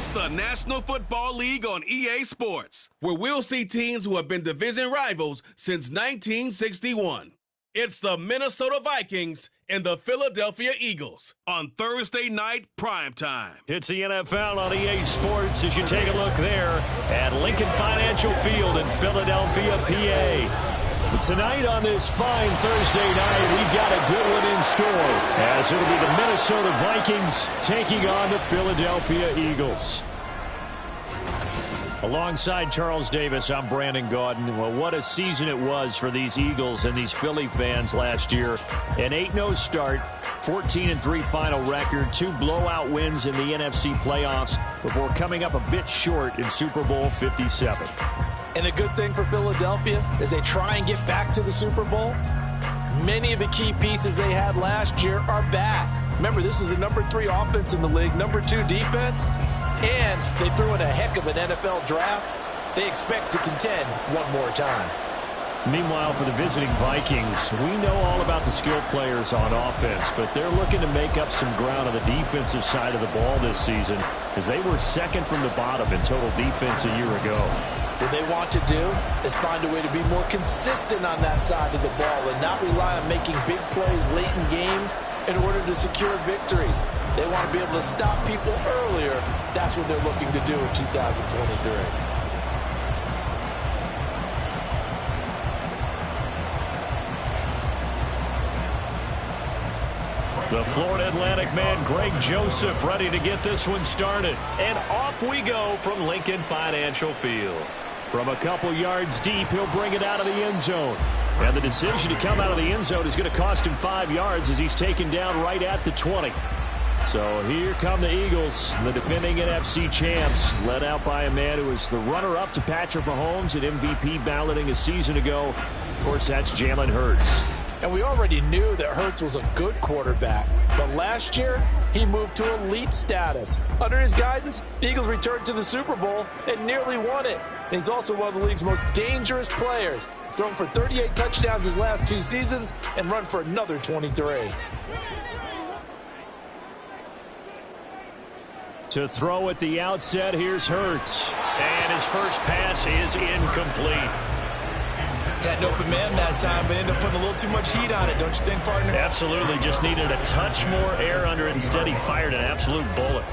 It's the National Football League on EA Sports, where we'll see teams who have been division rivals since 1961. It's the Minnesota Vikings and the Philadelphia Eagles on Thursday night primetime. It's the NFL on EA Sports as you take a look there at Lincoln Financial Field in Philadelphia, PA. But tonight on this fine Thursday night, we've got a good one in store, as it'll be the Minnesota Vikings taking on the Philadelphia Eagles. Alongside Charles Davis, I'm Brandon Gaudin. Well, what a season it was for these Eagles and these Philly fans last year. An 8-0 start, 14-3 final record, 2 blowout wins in the NFC playoffs before coming up a bit short in Super Bowl 57. And a good thing for Philadelphia is they try and get back to the Super Bowl. Many of the key pieces they had last year are back. Remember, this is the number 3 offense in the league, number 2 defense, and they threw in a heck of an NFL draft. They expect to contend one more time. Meanwhile, for the visiting Vikings, we know all about the skilled players on offense, but they're looking to make up some ground on the defensive side of the ball this season, as they were second from the bottom in total defense a year ago. What they want to do is find a way to be more consistent on that side of the ball and not rely on making big plays late in games in order to secure victories. They want to be able to stop people earlier. That's what they're looking to do in 2023. The Florida Atlantic man, Greg Joseph, ready to get this one started. And off we go from Lincoln Financial Field. From a couple yards deep, he'll bring it out of the end zone. And the decision to come out of the end zone is going to cost him 5 yards as he's taken down right at the 20. So here come the Eagles, the defending NFC champs, led out by a man who was the runner-up to Patrick Mahomes at MVP balloting a season ago. Of course, that's Jalen Hurts. And we already knew that Hurts was a good quarterback. But last year, he moved to elite status. Under his guidance, the Eagles returned to the Super Bowl and nearly won it. And he's also one of the league's most dangerous players. Thrown for 38 touchdowns his last 2 seasons and run for another 23. To throw at the outset, here's Hurts. And his first pass is incomplete. Got an open man that time, but ended up putting a little too much heat on it, don't you think, partner? Absolutely. Just needed a touch more air under it. Instead, he fired an absolute bullet.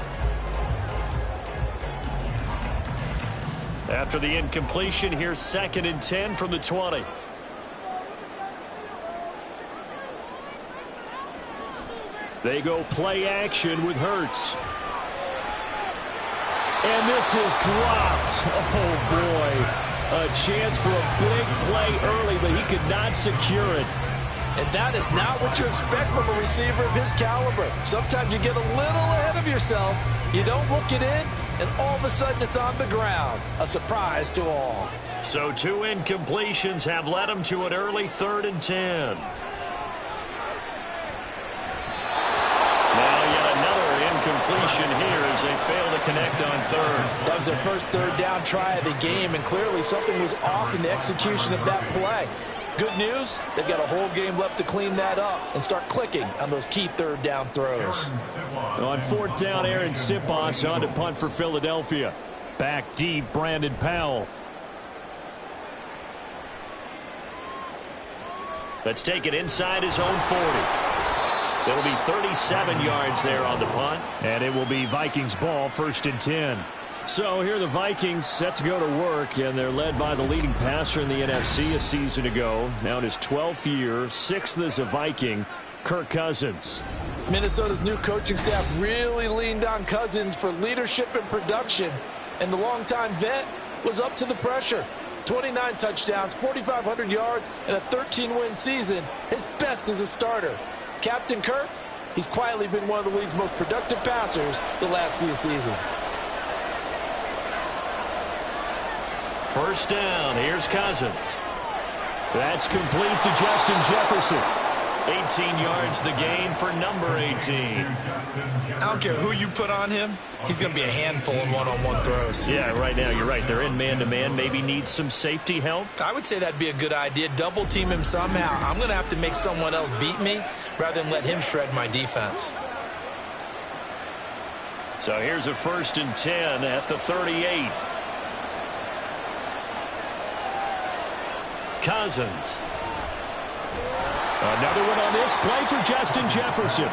After the incompletion, here's 2nd and 10 from the 20. They go play action with Hurts. And this is dropped. Oh, boy. A chance for a big play early, but he could not secure it. And that is not what you expect from a receiver of his caliber. Sometimes you get a little ahead of yourself. You don't look it in, and all of a sudden it's on the ground. A surprise to all. So 2 incompletions have led him to an early 3rd and 10. Completion here as they fail to connect on 3rd. That was their first 3rd down try of the game, and clearly something was off in the execution of that play. Good news, they've got a whole game left to clean that up and start clicking on those key 3rd down throws. On 4th down, Aaron Sipos on to punt for Philadelphia. Back deep, Brandon Powell. Let's take it inside his own 40. It'll be 37 yards there on the punt, and it will be Vikings ball, 1st and 10. So here are the Vikings set to go to work, and they're led by the leading passer in the NFC a season ago. Now in his 12th year, 6th as a Viking, Kirk Cousins. Minnesota's new coaching staff really leaned on Cousins for leadership and production, and the longtime vet was up to the pressure. 29 touchdowns, 4,500 yards, and a 13-win season, his best as a starter. Captain Kirk, he's quietly been one of the league's most productive passers the last few seasons. 1st down, here's Cousins. That's complete to Justin Jefferson. 18 yards the gain for number 18. I don't care who you put on him, he's going to be a handful in one-on-one throws. Yeah, right now you're right. They're in man-to-man. Maybe needs some safety help. I would say that'd be a good idea. Double team him somehow. I'm going to have to make someone else beat me rather than let him shred my defense. So here's a 1st and 10 at the 38. Cousins. Another one on this play for Justin Jefferson.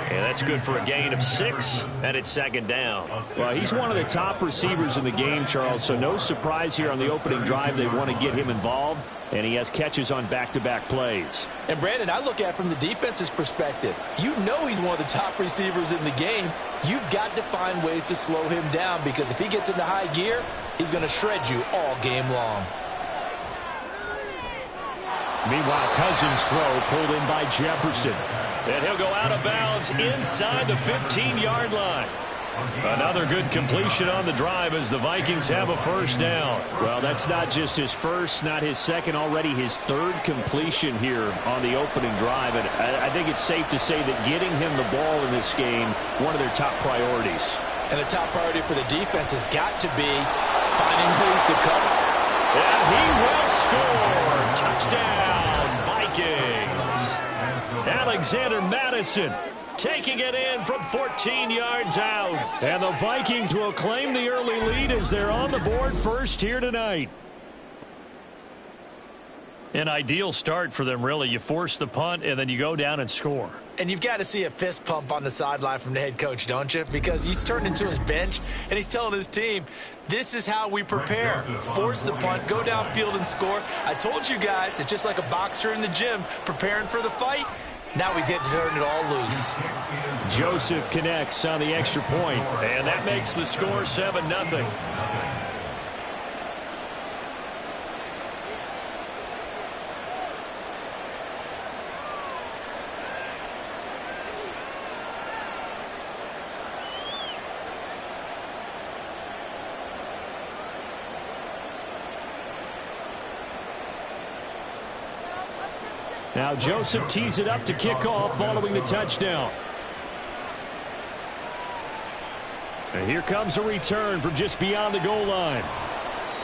And that's good for a gain of 6, and it's 2nd down. Well, he's one of the top receivers in the game, Charles, so no surprise here on the opening drive. They want to get him involved, and he has catches on back-to-back plays. And, Brandon, I look at it from the defense's perspective. You know he's one of the top receivers in the game. You've got to find ways to slow him down because if he gets into high gear, he's going to shred you all game long. Meanwhile, Cousins' throw pulled in by Jefferson. And he'll go out of bounds inside the 15-yard line. Another good completion on the drive as the Vikings have a 1st down. Well, that's not just his first, not his second, already his 3rd completion here on the opening drive. And I think it's safe to say that getting him the ball in this game, one of their top priorities. And the top priority for the defense has got to be finding ways to cover. And he will score. Touchdown, Vikings. Alexander Madison taking it in from 14 yards out. And the Vikings will claim the early lead as they're on the board first here tonight. An ideal start for them, really. You force the punt, and then you go down and score. And you've got to see a fist pump on the sideline from the head coach, don't you? Because he's turned into his bench, and he's telling his team, this is how we prepare. Force the punt, go downfield and score. I told you guys, it's just like a boxer in the gym preparing for the fight. Now we get to turn it all loose. Joseph connects on the extra point. And that makes the score 7-0. Now Joseph tees it up to kick off following the touchdown. And here comes a return from just beyond the goal line.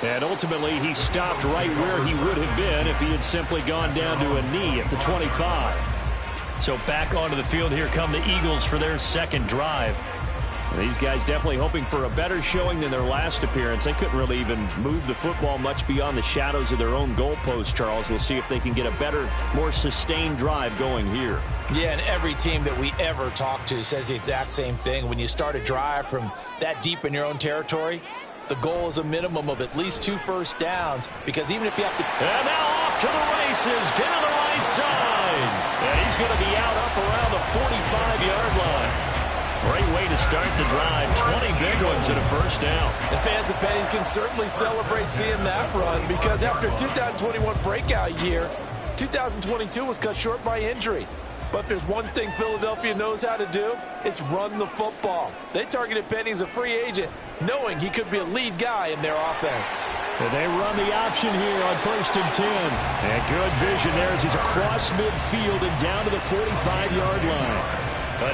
And ultimately he stopped right where he would have been if he had simply gone down to a knee at the 25. So back onto the field, here come the Eagles for their 2nd drive. These guys definitely hoping for a better showing than their last appearance. They couldn't really even move the football much beyond the shadows of their own goalpost, Charles. We'll see if they can get a better, more sustained drive going here. Yeah, and every team that we ever talk to says the exact same thing. When you start a drive from that deep in your own territory, the goal is a minimum of at least 2 first downs, because even if you have to... And now off to the races, down the right side. And he's going to be out up around the 45-yard line. Great way to start the drive. 20 big ones and a 1st down. The fans of Pennies can certainly celebrate seeing that run, because after 2021 breakout year, 2022 was cut short by injury. But if there's one thing Philadelphia knows how to do, it's run the football. They targeted Penny as a free agent, knowing he could be a lead guy in their offense. And they run the option here on 1st and 10. And good vision there as he's across midfield and down to the 45-yard line.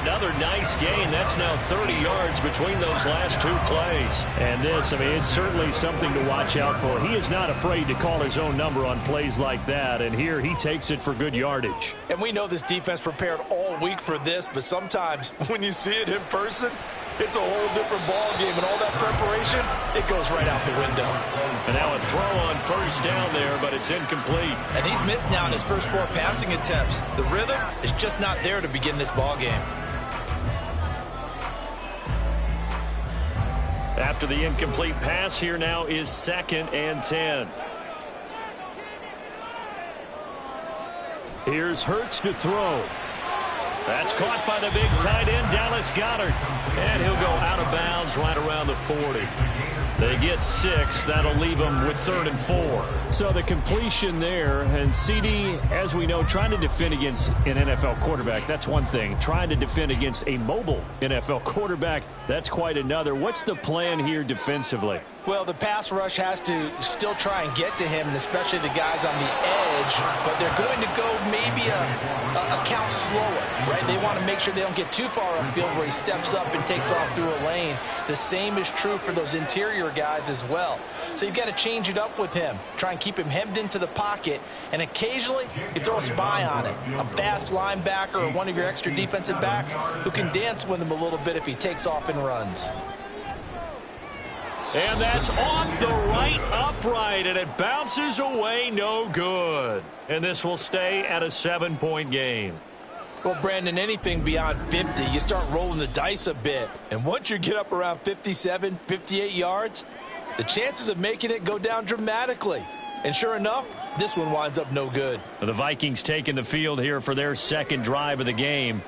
Another nice gain. That's now 30 yards between those last 2 plays. And this, I mean, it's certainly something to watch out for. He is not afraid to call his own number on plays like that, and here he takes it for good yardage. And we know this defense prepared all week for this, but sometimes when you see it in person, it's a whole different ball game, and all that preparation, it goes right out the window. And now a throw on 1st down there, but it's incomplete. And he's missed now in his first 4 passing attempts. The rhythm is just not there to begin this ball game. After the incomplete pass, here now is 2nd and 10. Here's Hurts to throw. That's caught by the big tight end, Dallas Goedert. And he'll go out of bounds right around the 40. They get 6. That'll leave them with 3rd and 4. So the completion there, and CD, as we know, trying to defend against an NFL quarterback, that's one thing. Trying to defend against a mobile NFL quarterback, that's quite another. What's the plan here defensively? Well, the pass rush has to still try and get to him, and especially the guys on the edge, but they're going to go maybe a count slower, right? They want to make sure they don't get too far upfield where he steps up and takes off through a lane. The same is true for those interior guys as well. So you've got to change it up with him. Try and keep him hemmed into the pocket, and occasionally you throw a spy on it, a fast linebacker or one of your extra defensive backs who can dance with him a little bit if he takes off and runs. And that's off the right upright, and it bounces away, no good. And this will stay at a 7-point game. Well, Brandon, anything beyond 50, you start rolling the dice a bit. And once you get up around 57, 58 yards, the chances of making it go down dramatically. And sure enough, this one winds up no good. The Vikings taking the field here for their second drive of the game.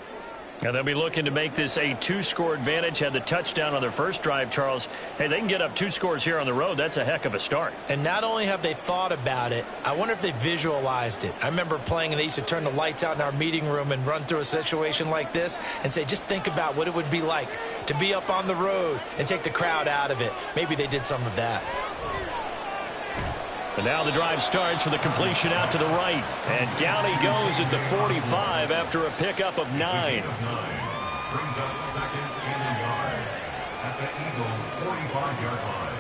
And they'll be looking to make this a 2-score advantage. Had the touchdown on their first drive, Charles. Hey, they can get up 2 scores here on the road. That's a heck of a start. And not only have they thought about it, I wonder if they visualized it. I remember playing, and they used to turn the lights out in our meeting room and run through a situation like this and say, just think about what it would be like to be up on the road and take the crowd out of it. Maybe they did some of that. And now the drive starts with a completion out to the right. And down he goes at the 45 after a pickup of 9. Brings up second and a yard at the Eagles' 45-yard line.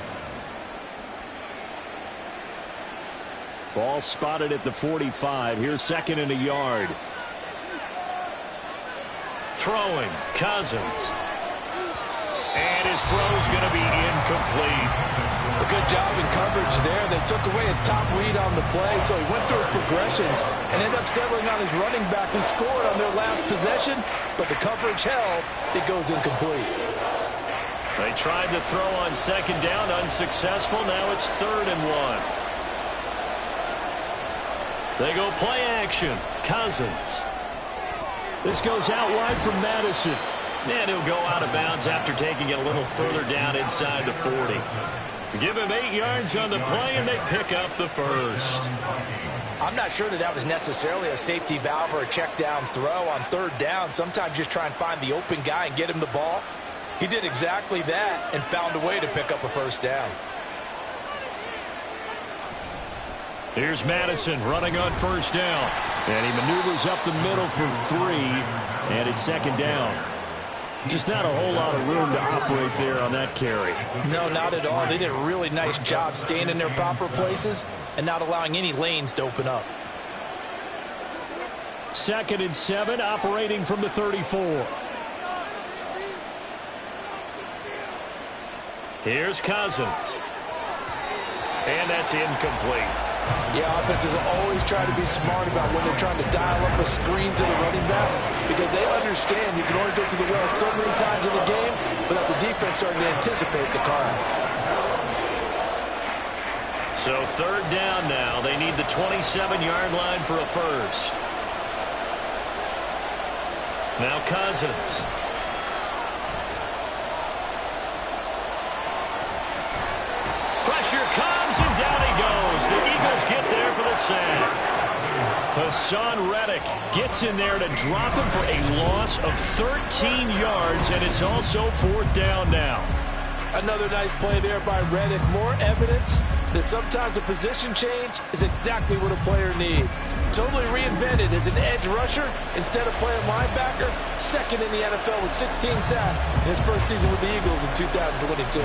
Ball spotted at the 45. Here's second and a yard. Throwing, Cousins. And his throw's going to be incomplete. A good job in coverage there. They took away his top read on the play, so he went through his progressions and ended up settling on his running back who scored on their last possession, but the coverage held. It goes incomplete. They tried to throw on second down, unsuccessful. Now it's 3rd and 1. They go play action. Cousins. This goes out wide from Madison. And he'll go out of bounds after taking it a little further down inside the 40. Give him 8 yards on the play, and they pick up the first. I'm not sure that was necessarily a safety valve or a check down throw on 3rd down. Sometimes just try and find the open guy and get him the ball. He did exactly that and found a way to pick up a first down. Here's Madison running on 1st down. And he maneuvers up the middle for 3, and it's 2nd down. Just not a whole lot of room to operate there on that carry. No, not at all. They did a really nice job staying in their proper places and not allowing any lanes to open up. 2nd and 7, operating from the 34. Here's Cousins. And that's incomplete. Yeah, offenses always try to be smart about when they're trying to dial up a screen to the running back because they understand you can only go to the well so many times in the game without the defense starting to anticipate the call. So 3rd down now. They need the 27-yard line for a first. Now Cousins. Pressure comes, and down he goes. The Eagles get there for the sack. Hassan Reddick gets in there to drop him for a loss of 13 yards, and it's also 4th down now. Another nice play there by Reddick. More evidence that sometimes a position change is exactly what a player needs. Totally reinvented as an edge rusher instead of playing linebacker. 2nd in the NFL with 16 sacks in his first season with the Eagles in 2022.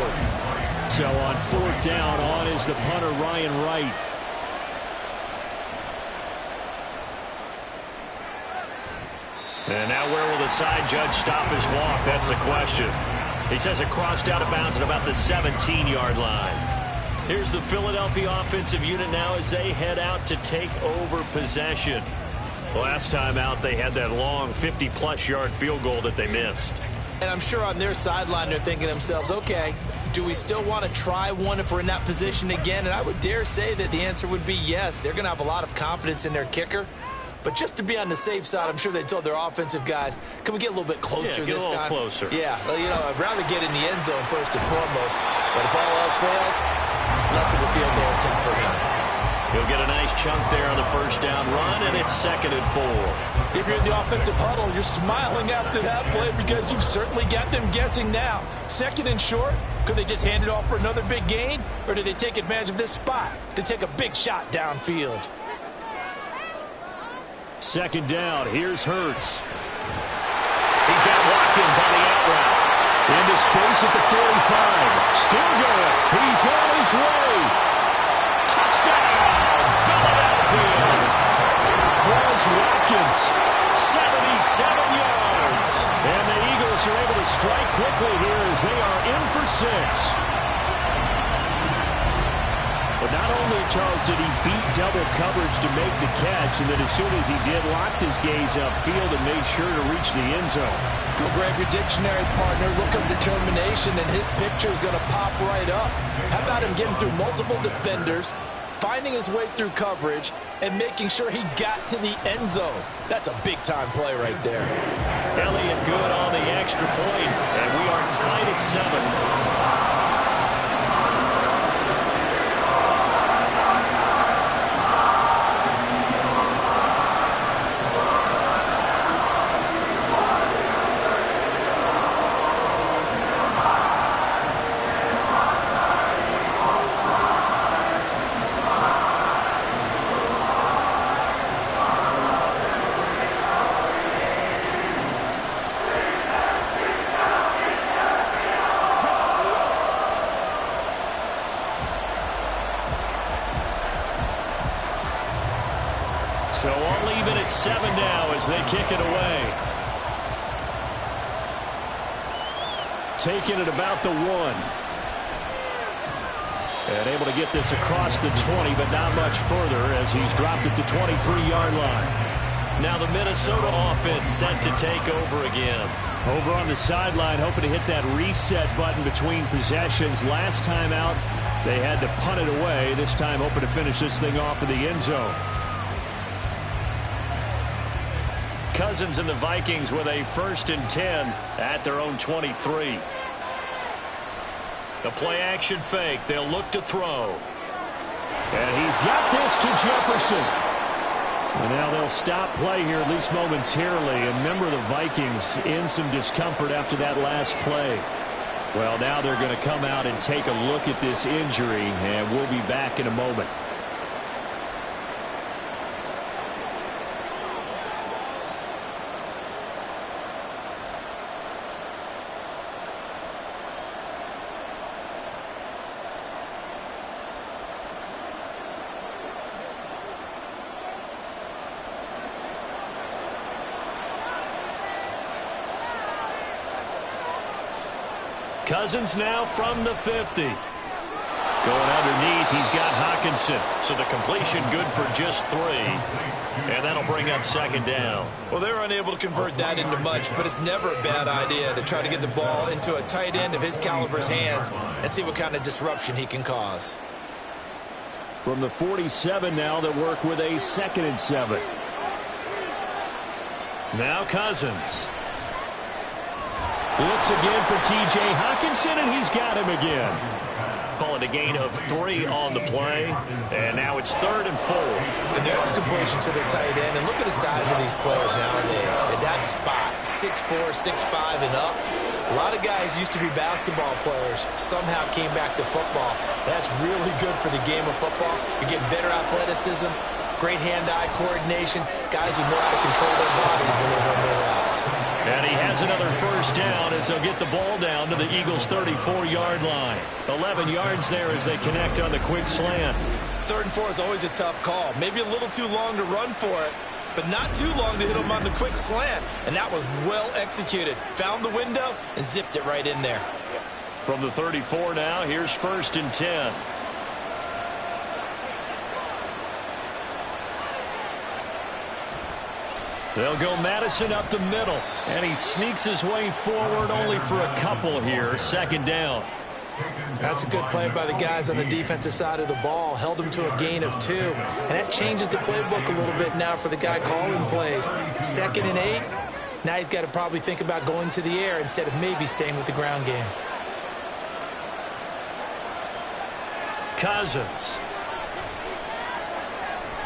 So on 4th down, on is the punter, Ryan Wright. And now where will the side judge stop his walk? That's the question. He says it crossed out of bounds at about the 17-yard line. Here's the Philadelphia offensive unit now as they head out to take over possession. Last time out, they had that long 50-plus yard field goal that they missed. And I'm sure on their sideline they're thinking to themselves, okay, do we still want to try one if we're in that position again? And I would dare say that the answer would be yes. They're going to have a lot of confidence in their kicker. But just to be on the safe side, I'm sure they told their offensive guys, can we get a little bit closer this time? Closer. Yeah, well, you know, I'd rather get in the end zone first and foremost. But if all else fails, less of a field goal attempt for him. He'll get a nice chunk there on the first down run, and it's 2nd and 4. If you're in the offensive huddle, you're smiling after that play because you've certainly got them guessing now. 2nd and short, could they just hand it off for another big gain, or did they take advantage of this spot to take a big shot downfield? 2nd down, here's Hurts. He's got Watkins on the out route. Into space at the 45. Still going. He's on his way. Touchdown, Philadelphia. Quez Watkins, 77 yards. And the Eagles are able to strike quickly here as they are in for 6. But not only, Charles, did he beat double coverage to make the catch, and then as soon as he did, locked his gaze upfield and made sure to reach the end zone. Go grab your dictionary, partner. Look up determination, and his picture is going to pop right up. How about him getting through multiple defenders, finding his way through coverage, and making sure he got to the end zone? That's a big-time play right there. Elliott good on the extra point, and we are tied at 7. So all even at 7 now as they kick it away. Taking it about the 1. And able to get this across the 20, but not much further as he's dropped it to 23-yard line. Now the Minnesota offense set to take over again. Over on the sideline, hoping to hit that reset button between possessions. Last time out, they had to punt it away. This time hoping to finish this thing off in the end zone. Cousins and the Vikings with a 1st and 10 at their own 23. The play action fake. They'll look to throw. And he's got this to Jefferson. And now they'll stop play here, at least momentarily. And remember, the Vikings in some discomfort after that last play. Well, now they're going to come out and take a look at this injury, and we'll be back in a moment. Cousins now from the 50. Going underneath, he's got Hockenson. So the completion good for just 3. And that'll bring up 2nd down. Well, they were unable to convert that into much, but it's never a bad idea to try to get the ball into a tight end of his caliber's hands and see what kind of disruption he can cause. From the 47 now, they work with a 2nd and 7. Now Cousins. Looks again for T.J. Hockenson, and he's got him again. Calling a gain of 3 on the play, and now it's 3rd and 4. And there's a completion to the tight end, and look at the size of these players nowadays. At that spot, 6'4", 6'5", and up. A lot of guys used to be basketball players, somehow came back to football. That's really good for the game of football. You're getting better athleticism, great hand-eye coordination, guys who know how to control their bodies when they run their routes. And he has another 1st down as they'll get the ball down to the Eagles' 34-yard line. 11 yards there as they connect on the quick slant. 3rd and 4 is always a tough call. Maybe a little too long to run for it, but not too long to hit him on the quick slant. And that was well executed. Found the window and zipped it right in there. From the 34 now, here's 1st and 10. They'll go Madison up the middle, and he sneaks his way forward only for a couple here. 2nd down. That's a good play by the guys on the defensive side of the ball. Held him to a gain of 2. And that changes the playbook a little bit now for the guy calling plays. 2nd and 8. Now he's got to probably think about going to the air instead of maybe staying with the ground game. Cousins.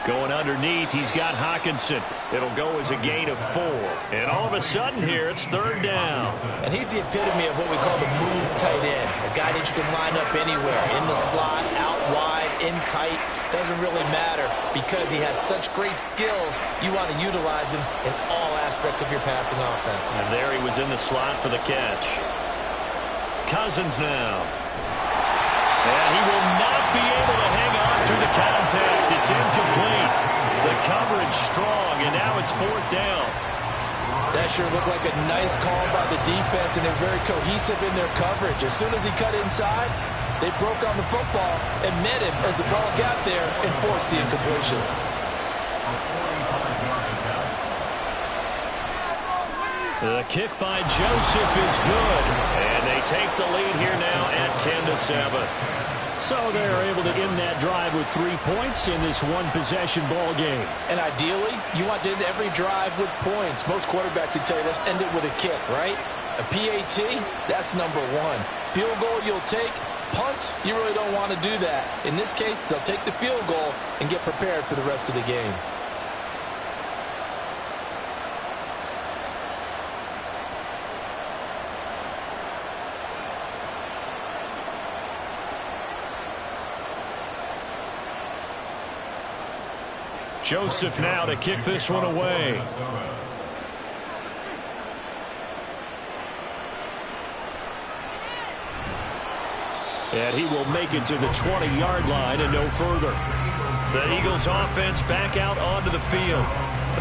Going underneath, he's got Hawkinson. It'll go as a gain of 4. And all of a sudden here, it's 3rd down. And he's the epitome of what we call the move tight end. A guy that you can line up anywhere. In the slot, out wide, in tight. Doesn't really matter because he has such great skills. You want to utilize him in all aspects of your passing offense. And there he was in the slot for the catch. Cousins now. And he will not be able to hang on through the contact. It's incomplete. The coverage strong, and now it's 4th down. That sure looked like a nice call by the defense, and they're very cohesive in their coverage. As soon as he cut inside, they broke on the football and met him as the ball got there and forced the incompletion. The kick by Joseph is good, and they take the lead here now at 10-7. So they're able to end that drive with 3 points in this one-possession ball game. And ideally, you want to end every drive with points. Most quarterbacks would tell you, let's end it with a kick, right? A PAT, that's number 1. Field goal you'll take. Punts, you really don't want to do that. In this case, they'll take the field goal and get prepared for the rest of the game. Joseph now to kick this one away. And he will make it to the 20-yard line and no further. The Eagles offense back out onto the field.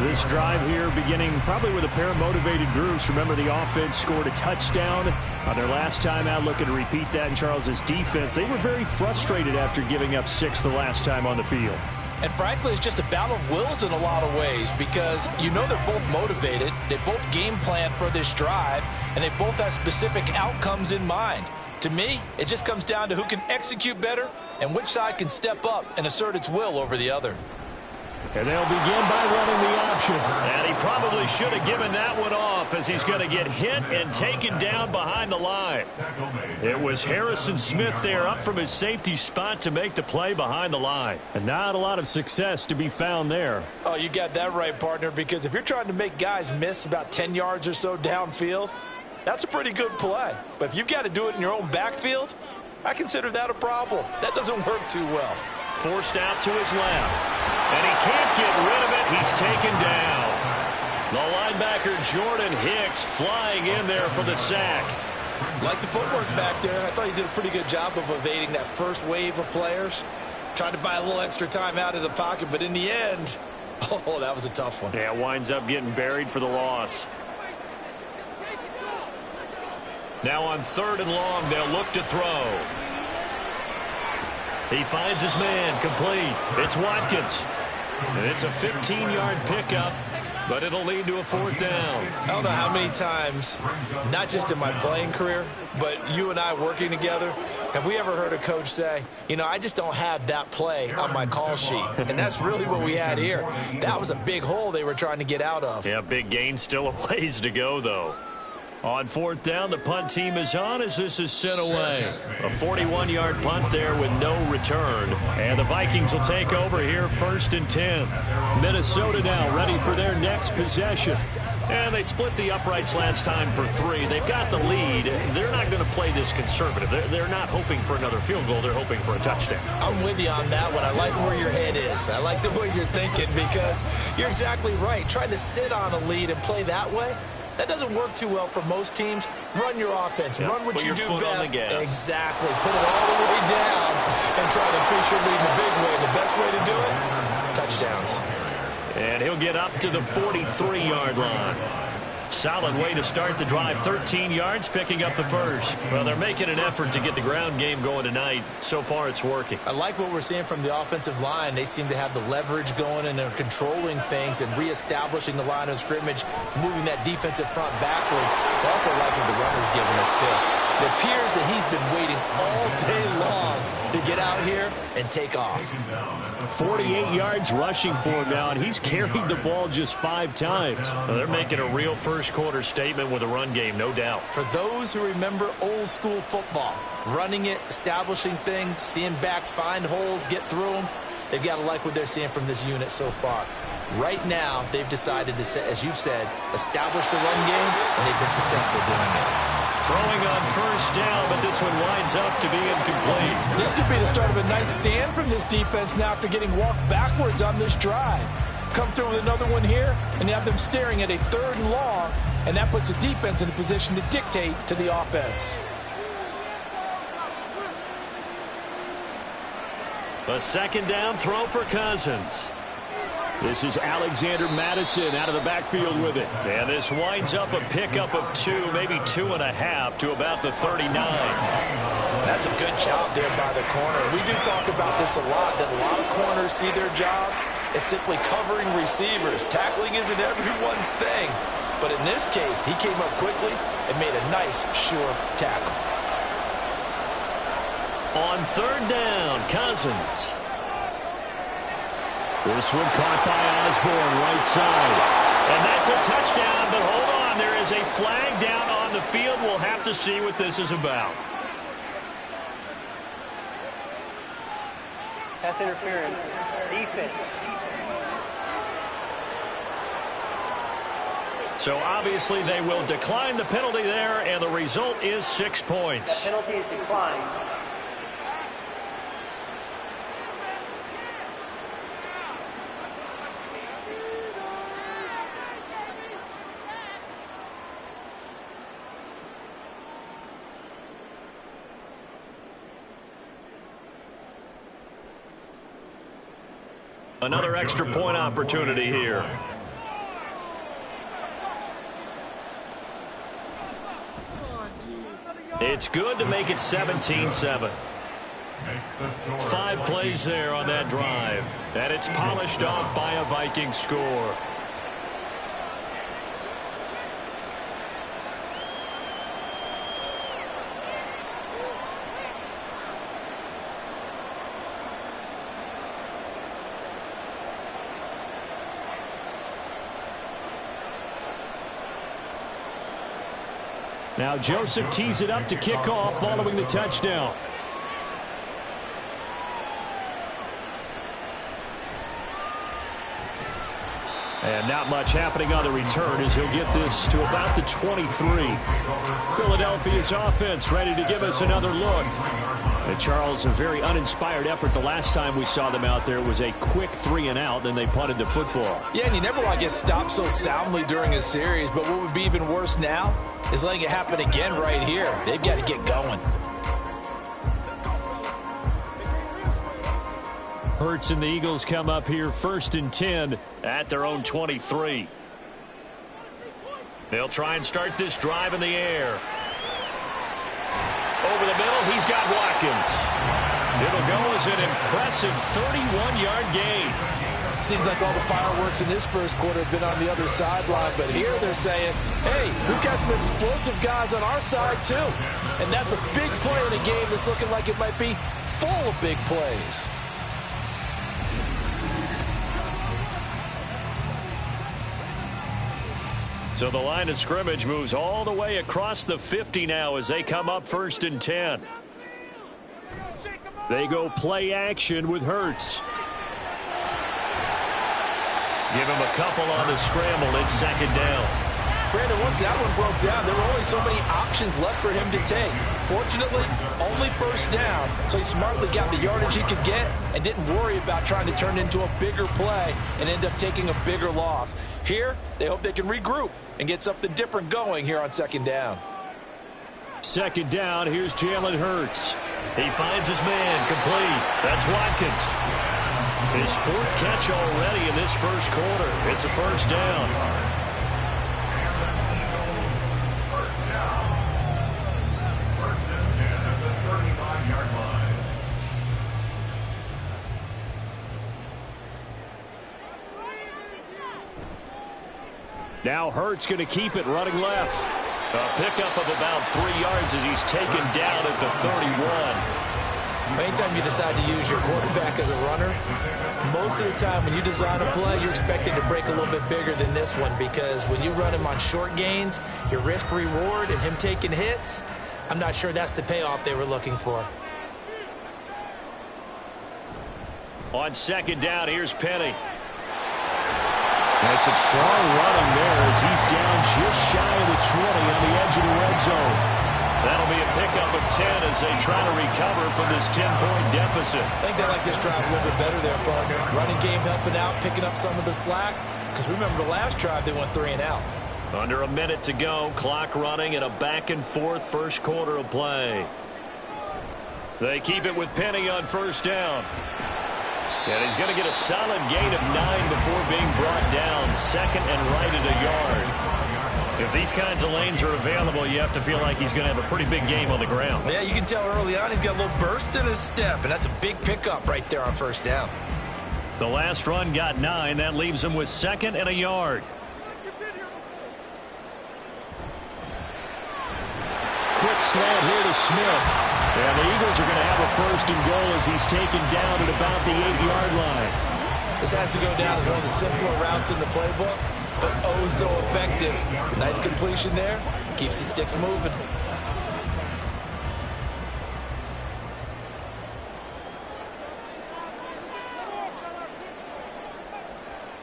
This drive here beginning probably with a pair of motivated groups. Remember, the offense scored a touchdown on their last time out. Looking to repeat that in Charles's defense. They were very frustrated after giving up 6 the last time on the field. And frankly, it's just a battle of wills in a lot of ways because you know they're both motivated. They both game plan for this drive, and they both have specific outcomes in mind. To me, it just comes down to who can execute better and which side can step up and assert its will over the other. And they'll begin by running the option. And he probably should have given that one off as he's going to get hit and taken down behind the line. It was Harrison Smith there up from his safety spot to make the play behind the line. And not a lot of success to be found there. Oh, you got that right, partner, because if you're trying to make guys miss about 10 yards or so downfield, that's a pretty good play. But if you've got to do it in your own backfield, I consider that a problem. That doesn't work too well. Forced out to his left. And he can't get rid of it. He's taken down. The linebacker, Jordan Hicks, flying in there for the sack. Like the footwork back there. I thought he did a pretty good job of evading that first wave of players. Tried to buy a little extra time out of the pocket, but in the end, oh, that was a tough one. Yeah, winds up getting buried for the loss. Now on 3rd and long, they'll look to throw. He finds his man, complete. It's Watkins. And it's a 15-yard pickup, but it'll lead to a 4th down. I don't know how many times, not just in my playing career, but you and I working together, have we ever heard a coach say, you know, I just don't have that play on my call sheet. And that's really what we had here. That was a big hole they were trying to get out of. Yeah, big gain, still a ways to go, though. On 4th down, the punt team is on as this is sent away. A 41-yard punt there with no return. And the Vikings will take over here 1st and 10. Minnesota now ready for their next possession. And they split the uprights last time for 3. They've got the lead. They're not going to play this conservative. They're not hoping for another field goal. They're hoping for a touchdown. I'm with you on that one. I like where your head is. I like the way you're thinking because you're exactly right. Trying to sit on a lead and play that way, that doesn't work too well for most teams. Run your offense. Yep. Run what Put you your do foot on best. the gas. Exactly. Put it all the way down and try to increase your lead in a big way. And the best way to do it, touchdowns. And he'll get up to the 43-yard line. Solid way to start the drive. 13 yards, picking up the first. Well, they're making an effort to get the ground game going tonight. So far, it's working. I like what we're seeing from the offensive line. They seem to have the leverage going, and they're controlling things and reestablishing the line of scrimmage, moving that defensive front backwards. I also like what the runner's giving us, too. It appears that he's been waiting all day long to get out here and take off. 48 yards rushing for him now, and he's carried the ball just 5 times. Well, they're making a real first-quarter statement with a run game, no doubt. For those who remember old-school football, running it, establishing things, seeing backs find holes, get through them, They've got to like what they're seeing from this unit so far. Right now, they've decided to, as you've said, establish the run game, and they've been successful doing it. Throwing on first down, but this one winds up to be incomplete. This could be the start of a nice stand from this defense now after getting walked backwards on this drive. Come through with another one here, and you have them staring at a 3rd and long, and that puts the defense in a position to dictate to the offense. A 2nd down throw for Cousins. This is Alexander Madison out of the backfield with it. And this winds up a pickup of 2, maybe 2.5 to about the 39. That's a good job there by the corner. We do talk about this a lot, that a lot of corners see their job as simply covering receivers. Tackling isn't everyone's thing. But in this case, he came up quickly and made a nice, sure tackle. On 3rd down, Cousins. This one caught by Osborne, right side. And that's a touchdown, but hold on. There is a flag down on the field. We'll have to see what this is about. Pass interference. Defense. So obviously they will decline the penalty there, and the result is 6 points. The penalty is declined. Another extra point opportunity here. It's good to make it 17-7. 5 plays there on that drive. And it's polished off by a Viking score. Now Joseph tees it up to kick off following the touchdown. And not much happening on the return as he'll get this to about the 23. Philadelphia's offense ready to give us another look. And Charles, a very uninspired effort the last time we saw them out there was a quick 3-and-out, then they punted the football. Yeah, and you never want to get stopped so soundly during a series, but what would be even worse now is letting it happen again right here. They've got to get going. Hurts and the Eagles come up here 1st and 10 at their own 23. They'll try and start this drive in the air. Over the middle, he's got Watkins. It'll go as an impressive 31-yard gain. Seems like all the fireworks in this first quarter have been on the other sideline, but here they're saying, hey, we've got some explosive guys on our side too. And that's a big play in a game that's looking like it might be full of big plays. So the line of scrimmage moves all the way across the 50 now as they come up 1st and 10. They go play action with Hurts. Give him a couple on the scramble. It's 2nd down. Brandon, once that one broke down, there were only so many options left for him to take. Fortunately, only 1st down, so he smartly got the yardage he could get and didn't worry about trying to turn it into a bigger play and end up taking a bigger loss. Here, they hope they can regroup and get something different going here on 2nd down. 2nd down, here's Jalen Hurts. He finds his man, complete. That's Watkins. His 4th catch already in this first quarter. It's a 1st down. Now Hurts going to keep it running left. A pickup of about 3 yards as he's taken down at the 31. Anytime you decide to use your quarterback as a runner, most of the time when you design a play, you're expecting to break a little bit bigger than this one, because when you run him on short gains, your risk-reward and him taking hits, I'm not sure that's the payoff they were looking for. On second down, here's Penny. That's some strong running there as he's down just shy of the 20 on the edge of the red zone. That'll be a pickup of 10 as they try to recover from this 10-point deficit. I think they like this drive a little bit better there, partner. Running game helping out, picking up some of the slack. Because remember the last drive, they went 3 and out. Under a minute to go, clock running, and a back-and-forth first quarter of play. They keep it with Penny on first down. And he's going to get a solid gain of 9 before being brought down. Second and right at a yard. If these kinds of lanes are available, you have to feel like he's going to have a pretty big game on the ground. Yeah, you can tell early on he's got a little burst in his step, and that's a big pickup right there on first down. The last run got 9. That leaves him with second and a yard. Quick slant here to Smith. And the Eagles are going to have a first and goal as he's taken down at about the 8-yard line. This has to go down as one of the simpler routes in the playbook, but oh so effective. Nice completion there. Keeps the sticks moving.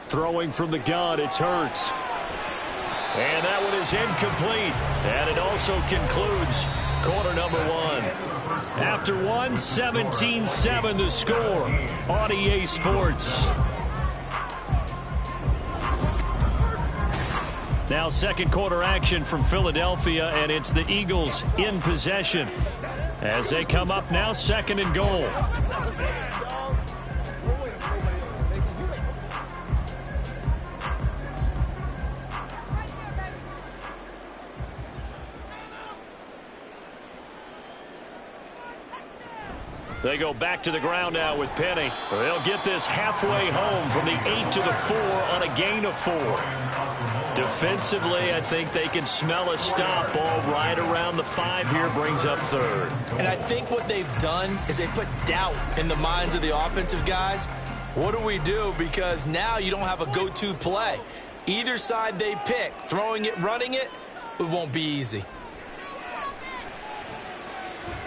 Throwing from the gun, it's Hurts. And that one is incomplete. And it also concludes quarter number 1. After 1, 17-7 the score on EA Sports. Now second quarter action from Philadelphia, and it's the Eagles in possession as they come up now second and goal. They go back to the ground now with Penny. They'll get this halfway home from the 8 to the 4 on a gain of 4. Defensively, I think they can smell a stop. Ball right around the 5 here, brings up third. And I think what they've done is they put doubt in the minds of the offensive guys. What do we do? Because now you don't have a go-to play. Either side they pick, throwing it, running it, it won't be easy.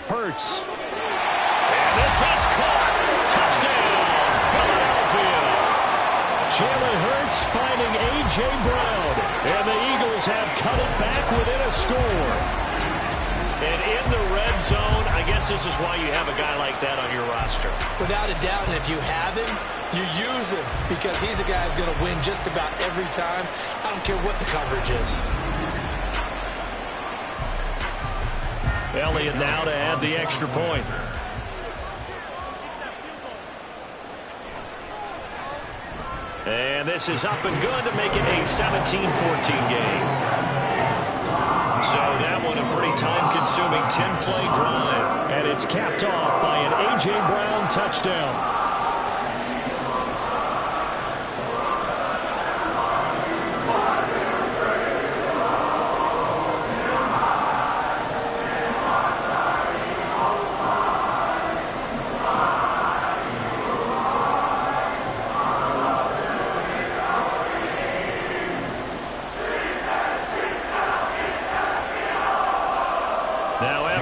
Hurts. This is caught. Touchdown, Philadelphia. Jalen Hurts finding A.J. Brown. And the Eagles have cut it back within a score. And in the red zone, I guess this is why you have a guy like that on your roster. Without a doubt, and if you have him, you use him because he's a guy who's going to win just about every time. I don't care what the coverage is. Elliott now to add the extra point. And this is up and good to make it a 17-14 game. So that one a pretty time-consuming 10-play drive. And it's capped off by an A.J. Brown touchdown.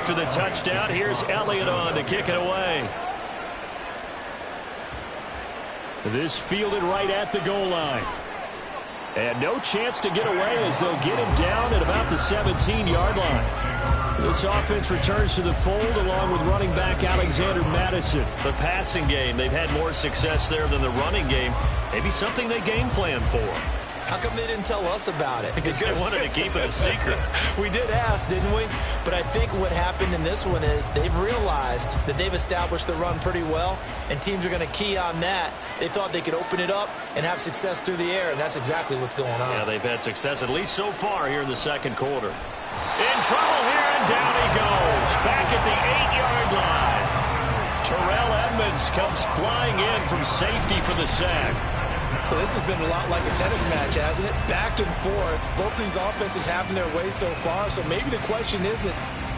After the touchdown, here's Elliott on to kick it away. This fielded right at the goal line. And no chance to get away as they'll get him down at about the 17-yard line. This offense returns to the fold along with running back Alexander Madison. The passing game, they've had more success there than the running game. Maybe something they game plan for. How come they didn't tell us about it? Because they wanted to keep it a secret. We did ask, didn't we? But I think what happened in this one is they've realized that they've established the run pretty well, and teams are going to key on that. They thought they could open it up and have success through the air, and that's exactly what's going on. Yeah, they've had success, at least so far, here in the second quarter. In trouble here, and down he goes. Back at the 8-yard line. Terrell Edmonds comes flying in from safety for the sack. So this has been a lot like a tennis match, hasn't it? Back and forth. Both these offenses having their way so far. So maybe the question isn't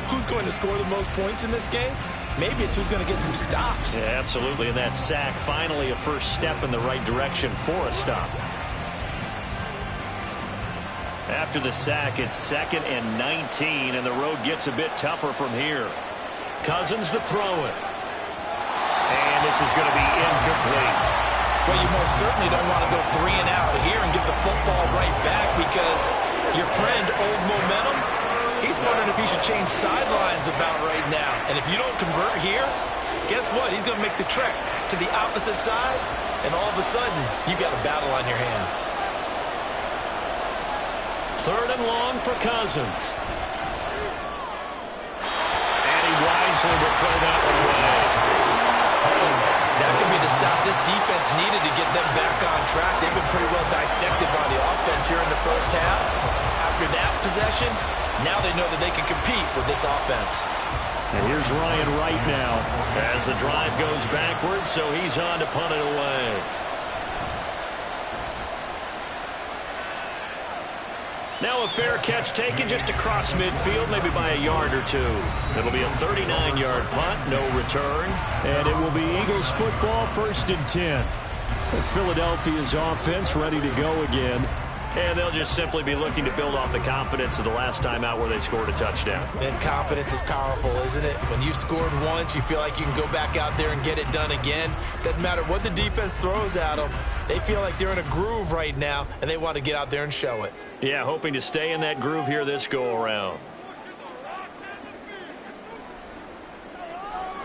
who's going to score the most points in this game. Maybe it's who's going to get some stops. Yeah, absolutely. And that sack, finally a first step in the right direction for a stop. After the sack, it's 2nd and 19, and the road gets a bit tougher from here. Cousins to throw it. And this is going to be incomplete. Well, you most certainly don't want to go 3 and out here and get the football right back because your friend, Old Momentum, he's wondering if he should change sidelines about right now. And if you don't convert here, guess what? He's going to make the trek to the opposite side, and all of a sudden, you've got a battle on your hands. 3rd and long for Cousins. And he wisely will throw that one away. That could be the stop this defense needed to get them back on track. They've been pretty well dissected by the offense here in the first half. After that possession, now they know that they can compete with this offense. And here's Ryan Wright now as the drive goes backwards, so he's on to punt it away. Now a fair catch taken just across midfield, maybe by a yard or two. It'll be a 39-yard punt, no return. And it will be Eagles football, 1st and 10. Philadelphia's offense ready to go again. And they'll just simply be looking to build off the confidence of the last time out where they scored a touchdown. And confidence is powerful, isn't it? When you've scored once, you feel like you can go back out there and get it done again. Doesn't matter what the defense throws at them. They feel like they're in a groove right now, and they want to get out there and show it. Yeah, hoping to stay in that groove here this go-around.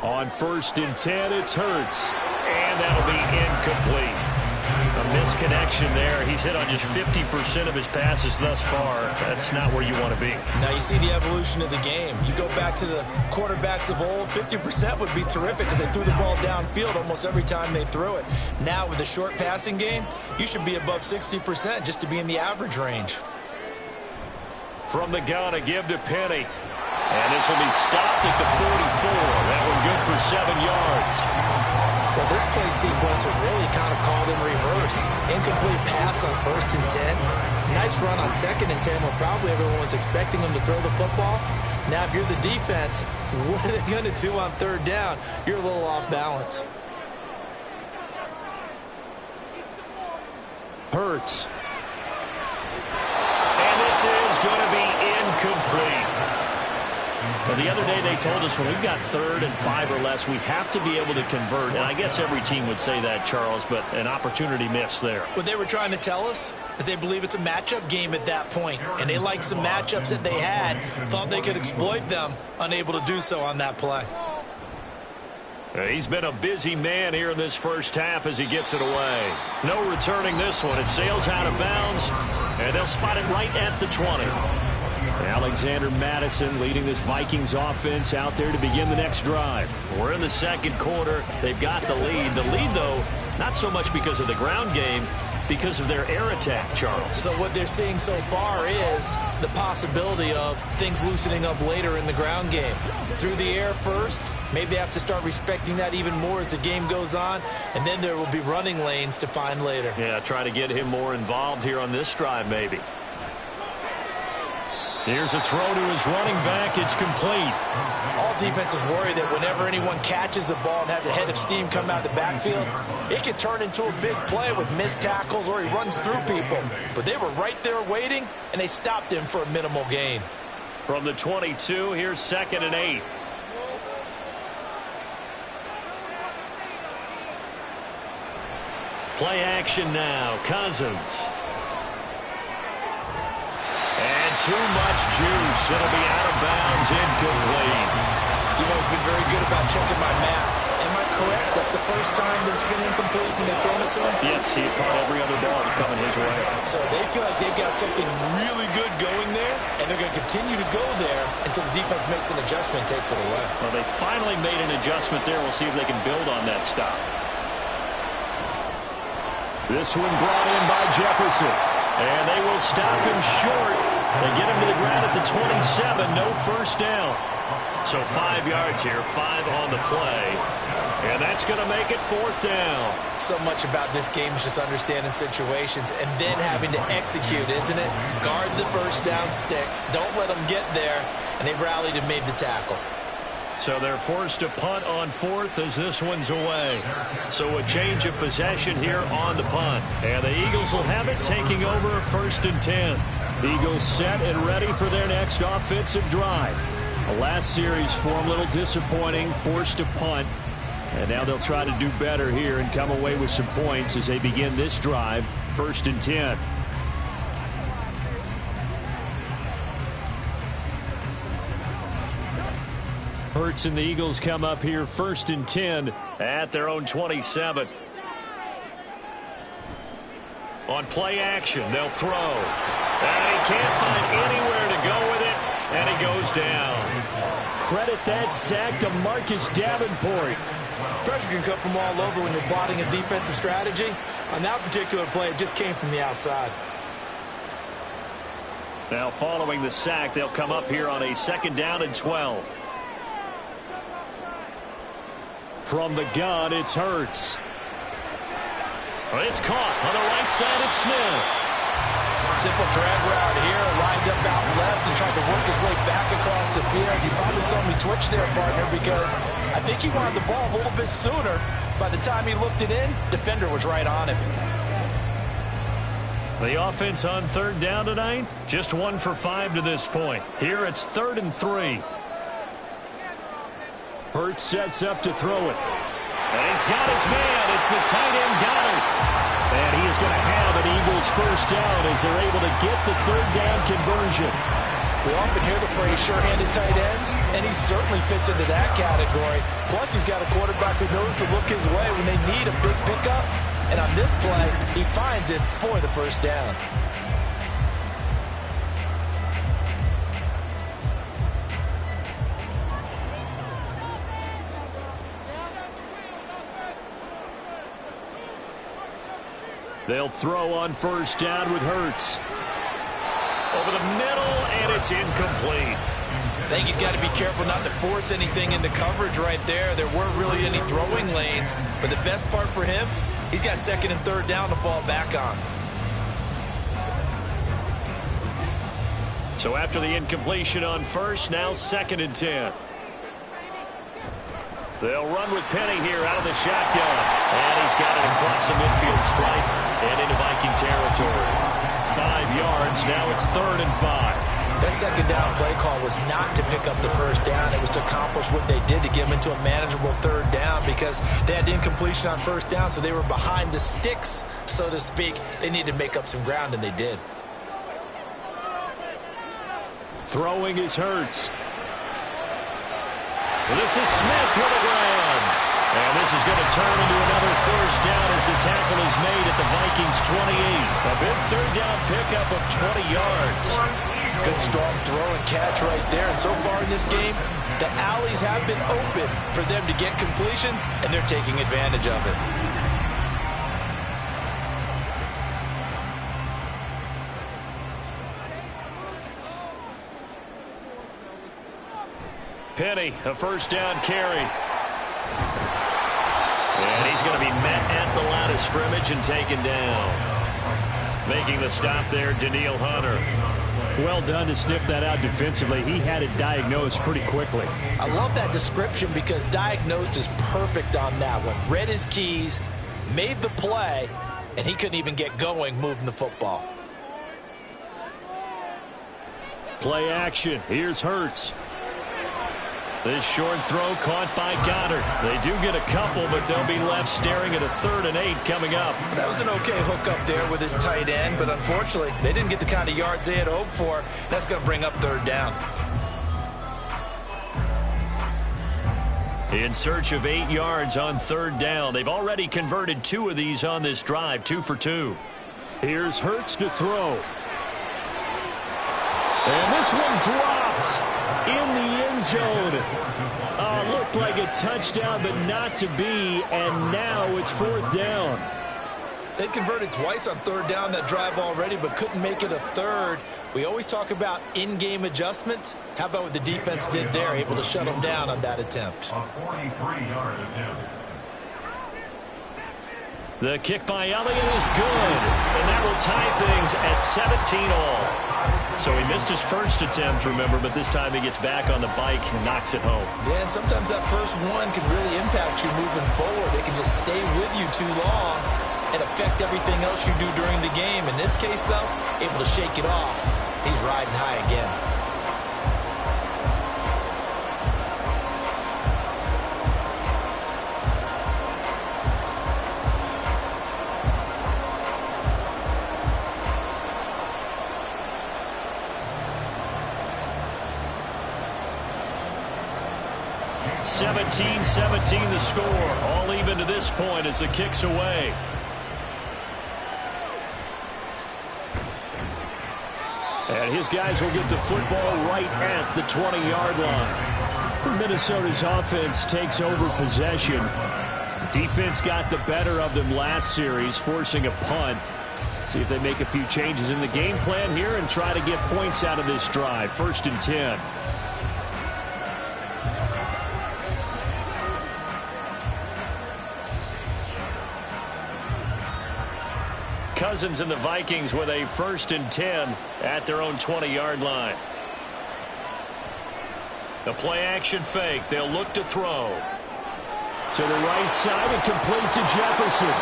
On 1st and 10, it's Hurts. And that'll be incomplete. A misconnection there. He's hit on just 50% of his passes thus far. That's not where you want to be. Now you see the evolution of the game. You go back to the quarterbacks of old, 50% would be terrific because they threw the ball downfield almost every time they threw it. Now with the short passing game, you should be above 60% just to be in the average range. From the gun, a give to Penny. And this will be stopped at the 44. That one good for 7 yards. Well, this play sequence was really kind of called in reverse. Incomplete pass on 1st and 10. Nice run on 2nd and 10 when probably everyone was expecting them to throw the football. Now, if you're the defense, what are they going to do on 3rd down? You're a little off balance. Hurts. And this is going to be incomplete. Well, the other day they told us when we've got 3rd and 5 or less, we have to be able to convert. And I guess every team would say that, Charles, but an opportunity missed there. What they were trying to tell us is they believe it's a matchup game at that point. And they liked some matchups that they had, thought they could exploit them, unable to do so on that play. He's been a busy man here in this first half as he gets it away. No returning this one. It sails out of bounds, and they'll spot it right at the 20. Alexander Madison leading this Vikings offense out there to begin the next drive. We're in the 2nd quarter. They've got the lead. The lead, though, not so much because of the ground game, because of their air attack, Charles. So what they're seeing so far is the possibility of things loosening up later in the ground game. Through the air first, maybe they have to start respecting that even more as the game goes on, and then there will be running lanes to find later. Yeah, try to get him more involved here on this drive, maybe. Here's a throw to his running back. It's complete. All defenses worry that whenever anyone catches the ball and has a head of steam come out of the backfield, it can turn into a big play with missed tackles or he runs through people. But they were right there waiting, and they stopped him for a minimal gain. From the 22, here's 2nd and 8. Play action now. Cousins. And too much juice. It'll be out of bounds, incomplete. You know, he's been very good about checking my math. Am I correct? That's the first time that it's been incomplete when they've thrown it to him? Yes, he caught every other ball coming his way. So they feel like they've got something really good going there, and they're going to continue to go there until the defense makes an adjustment and takes it away. Well, they finally made an adjustment there. We'll see if they can build on that stop. This one brought in by Jefferson. And they will stop him short. They get him to the ground at the 27. No first down. So 5 yards here, 5 on the play. And that's going to make it 4th down. So much about this game is just understanding situations and then having to execute, isn't it? Guard the first down sticks. Don't let them get there. And they rallied and made the tackle. So they're forced to punt on 4th as this one's away. So a change of possession here on the punt. And the Eagles will have it, taking over 1st and 10. Eagles set and ready for their next offensive drive. The last series for them a little disappointing, forced to punt. And now they'll try to do better here and come away with some points as they begin this drive. 1st and 10. Hurts and the Eagles come up here 1st and 10 at their own 27. On play action, they'll throw. And he can't find anywhere to go with it, and he goes down. Credit that sack to Marcus Davenport. Pressure can come from all over when you're plotting a defensive strategy. On that particular play, it just came from the outside. Now following the sack, they'll come up here on a 2nd down and 12. From the gun, it's Hurts. It's caught on the right side. It's Smith. Simple drag route here, lined up out left and tried to work his way back across the field. You probably saw me twitch there, partner, because I think he wanted the ball a little bit sooner. By the time he looked it in, defender was right on him. The offense on 3rd down tonight, just 1 for 5 to this point. Here it's 3rd and 3. Hurts sets up to throw it. And he's got his man. It's the tight end Goddard. And he is going to have an Eagles 1st down as they're able to get the 3rd down conversion. We often hear the phrase sure-handed tight ends, and he certainly fits into that category. Plus, he's got a quarterback who knows to look his way when they need a big pickup. And on this play, he finds it for the 1st down. They'll throw on 1st down with Hurts. Over the middle, and it's incomplete. I think he's got to be careful not to force anything into coverage right there. There weren't really any throwing lanes, but the best part for him, he's got 2nd and 3rd down to fall back on. So after the incompletion on 1st, now 2nd and 10. They'll run with Penny here out of the shotgun. And he's got it across the midfield stripe and into Viking territory. 5 yards. Now it's 3rd and 5. That 2nd down play call was not to pick up the 1st down. It was to accomplish what they did to get them into a manageable 3rd down because they had incompletion on 1st down, so they were behind the sticks, so to speak. They needed to make up some ground, and they did. Throwing is Hurts. This is Smith with a grab. And this is going to turn into another 1st down as the tackle is made at the Vikings 28. A big 3rd down pickup of 20 yards. Good strong throw and catch right there. And so far in this game, the alleys have been open for them to get completions, and they're taking advantage of it. Penny, a 1st down carry. And he's going to be met at the line of scrimmage and taken down. Making the stop there, Daniil Hunter. Well done to sniff that out defensively. He had it diagnosed pretty quickly. I love that description because diagnosed is perfect on that one. Read his keys, made the play, and he couldn't even get going moving the football. Play action. Here's Hurts. This short throw caught by Goddard. They do get a couple, but they'll be left staring at a 3rd and 8 coming up. That was an okay hook up there with his tight end, but unfortunately, they didn't get the kind of yards they had hoped for. That's going to bring up 3rd down. In search of 8 yards on 3rd down. They've already converted 2 of these on this drive, 2 for 2. Here's Hurts to throw. And this one dropped in the end zone. Looked like a touchdown, but not to be, and now it's 4th down. They converted twice on 3rd down that drive already, but couldn't make it a 3rd. We always talk about in-game adjustments. How about what the defense did there, able to shut them down on that attempt? A 43-yard attempt. The kick by Elliott is good, and that will tie things at 17 all. So he missed his first attempt, remember, but this time he gets back on the bike and knocks it home. Yeah, and sometimes that first one can really impact you moving forward. It can just stay with you too long and affect everything else you do during the game. In this case, though, able to shake it off. He's riding high again. 17-17 the score. All even to this point as the kick's away. And his guys will get the football right at the 20-yard line. Minnesota's offense takes over possession. Defense got the better of them last series, forcing a punt. See if they make a few changes in the game plan here and try to get points out of this drive. 1st and 10. Cousins and the Vikings with a 1st and 10 at their own 20-yard line. The play-action fake. They'll look to throw. To the right side and complete to Jefferson.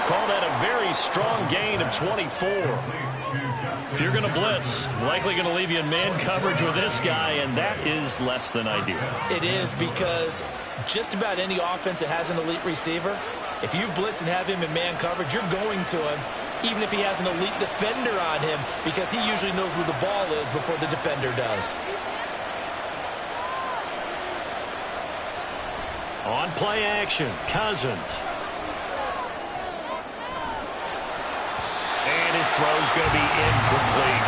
Call that a very strong gain of 24. If you're going to blitz, likely going to leave you in man coverage with this guy, and that is less than ideal. It is, because just about any offense that has an elite receiver, if you blitz and have him in man coverage, you're going to him, even if he has an elite defender on him, because he usually knows where the ball is before the defender does. On play action, Cousins. And his throw's going to be incomplete.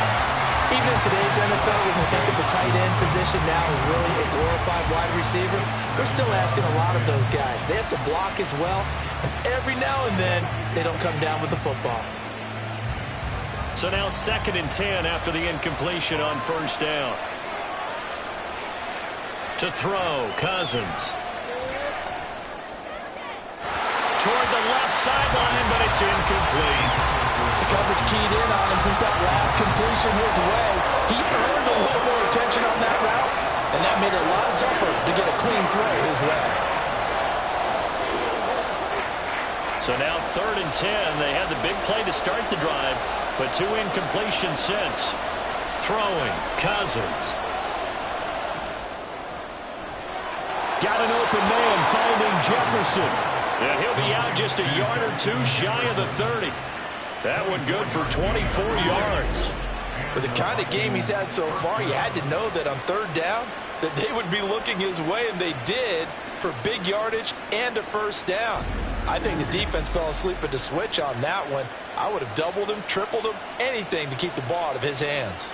Even in today's NFL, when we think of the tight end position now as really a glorified wide receiver, we're still asking a lot of those guys. They have to block as well, and every now and then, they don't come down with the football. So now 2nd and 10 after the incompletion on 1st down. To throw, Cousins. Toward the left sideline, but it's incomplete. The coverage keyed in on him since that last completion his way. He earned a little more attention on that route, and that made it a lot tougher to get a clean throw his way. So now 3rd and 10. They had the big play to start the drive, but 2 incompletions since. Throwing, Cousins. Got an open man finding Jefferson. And he'll be out just a yard or 2 shy of the 30. That one good for 24 yards. With the kind of game he's had so far, you had to know that on 3rd down that they would be looking his way, and they did, for big yardage and a 1st down. I think the defense fell asleep at the switch on that one. I would have doubled him, tripled him, anything to keep the ball out of his hands.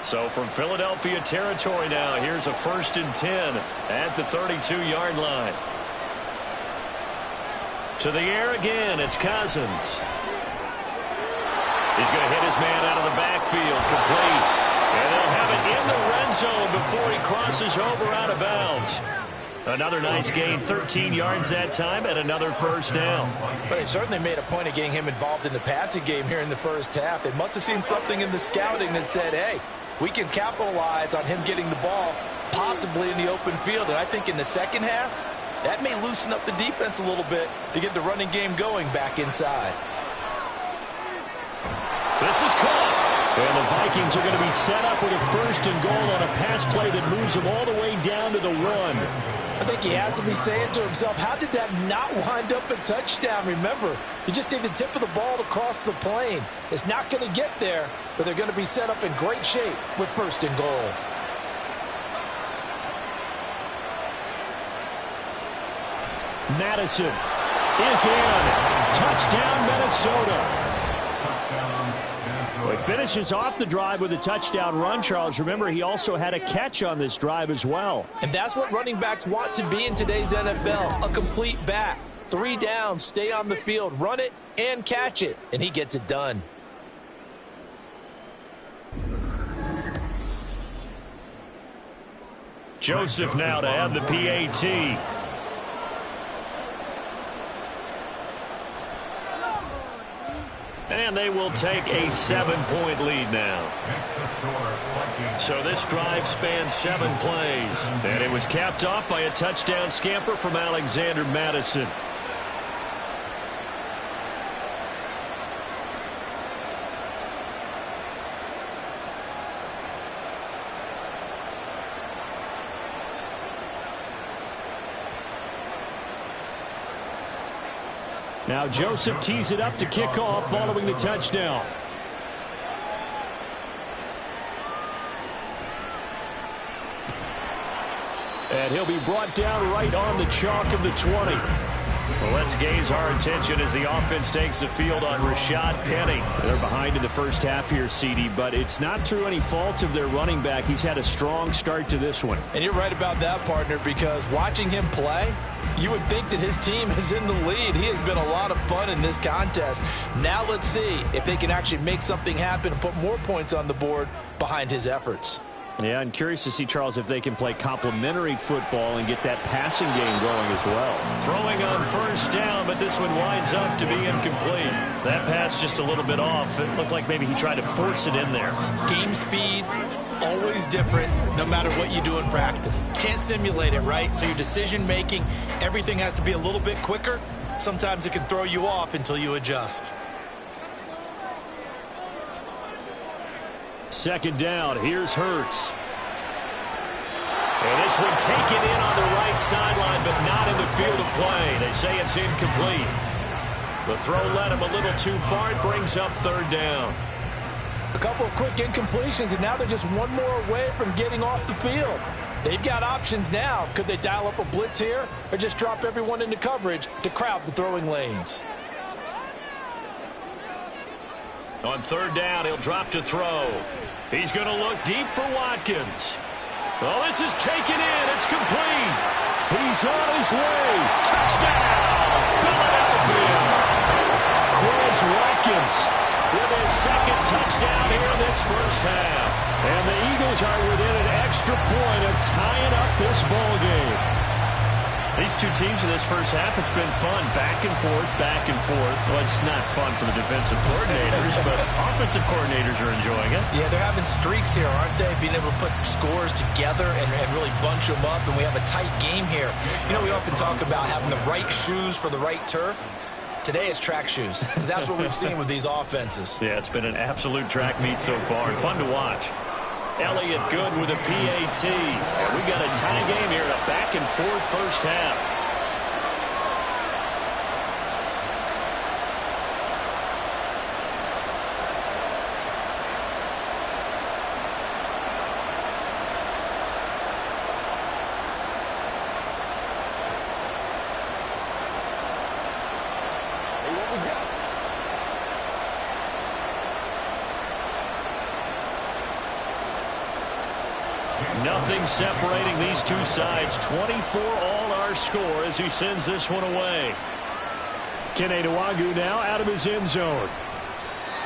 So from Philadelphia territory now, here's a 1st and 10 at the 32-yard line. To the air again, it's Cousins. He's going to hit his man out of the backfield, complete. And they'll have it in the red zone before he crosses over out of bounds. Another nice gain, 13 yards that time, and another 1st down. But they certainly made a point of getting him involved in the passing game here in the 1st half. They must have seen something in the scouting that said, hey, we can capitalize on him getting the ball possibly in the open field. And I think in the 2nd half, that may loosen up the defense a little bit to get the running game going back inside. This is caught. And the Vikings are going to be set up with a 1st and goal on a pass play that moves them all the way down to the 1. I think he has to be saying to himself, how did that not wind up a touchdown? Remember, you just need the tip of the ball to cross the plane. It's not going to get there, but they're going to be set up in great shape with 1st and goal. Madison is in. Touchdown, Minnesota. Well, he finishes off the drive with a touchdown run, Charles. Remember, he also had a catch on this drive as well. And that's what running backs want to be in today's NFL, a complete back. 3 downs, stay on the field, run it, and catch it. And he gets it done. Joseph now to have the PAT. And they will take a 7-point lead now. So this drive spans 7 plays. And it was capped off by a touchdown scamper from Alexander Madison. Now Joseph tees it up to kick off following the touchdown. And he'll be brought down right on the chalk of the 20. Well, let's gaze our attention as the offense takes the field on Rashad Penny. They're behind in the first half here, CD, but it's not through any fault of their running back. He's had a strong start to this one. And you're right about that, partner, because watching him play, you would think that his team is in the lead. He has been a lot of fun in this contest. Now let's see if they can actually make something happen and put more points on the board behind his efforts. Yeah, I'm curious to see, Charles, if they can play complementary football and get that passing game going as well. Throwing on first down, but this one winds up to be incomplete. That pass just a little bit off. It looked like maybe he tried to force it in there. Game speed, always different no matter what you do in practice. Can't simulate it, right? So your decision making, everything has to be a little bit quicker. Sometimes it can throw you off until you adjust. Second down, here's Hurts. And this one taken in on the right sideline, but not in the field of play. They say it's incomplete. The throw led him a little too far. It brings up third down. A couple of quick incompletions, and now they're just one more away from getting off the field. They've got options now. Could they dial up a blitz here or just drop everyone into coverage to crowd the throwing lanes? On third down, he'll drop to throw. He's going to look deep for Watkins. Oh, this is taken in. It's complete. He's on his way. Touchdown, Philadelphia. Chris Watkins with his second touchdown here in this first half. And the Eagles are within an extra point of tying up this ball game. These two teams in this first half, it's been fun. Back and forth, back and forth. Well, it's not fun for the defensive coordinators, but offensive coordinators are enjoying it. Yeah, they're having streaks here, aren't they? Being able to put scores together and really bunch them up, and we have a tight game here. You know, we often talk about having the right shoes for the right turf. Today it's track shoes, because that's what we've seen with these offenses. Yeah, it's been an absolute track meet so far, and fun to watch. Elliott good with a PAT. And we got a tie game here in a back-and-forth first half. Nothing separating these two sides. 24 all our score as he sends this one away. Kene Nwangwu now out of his end zone.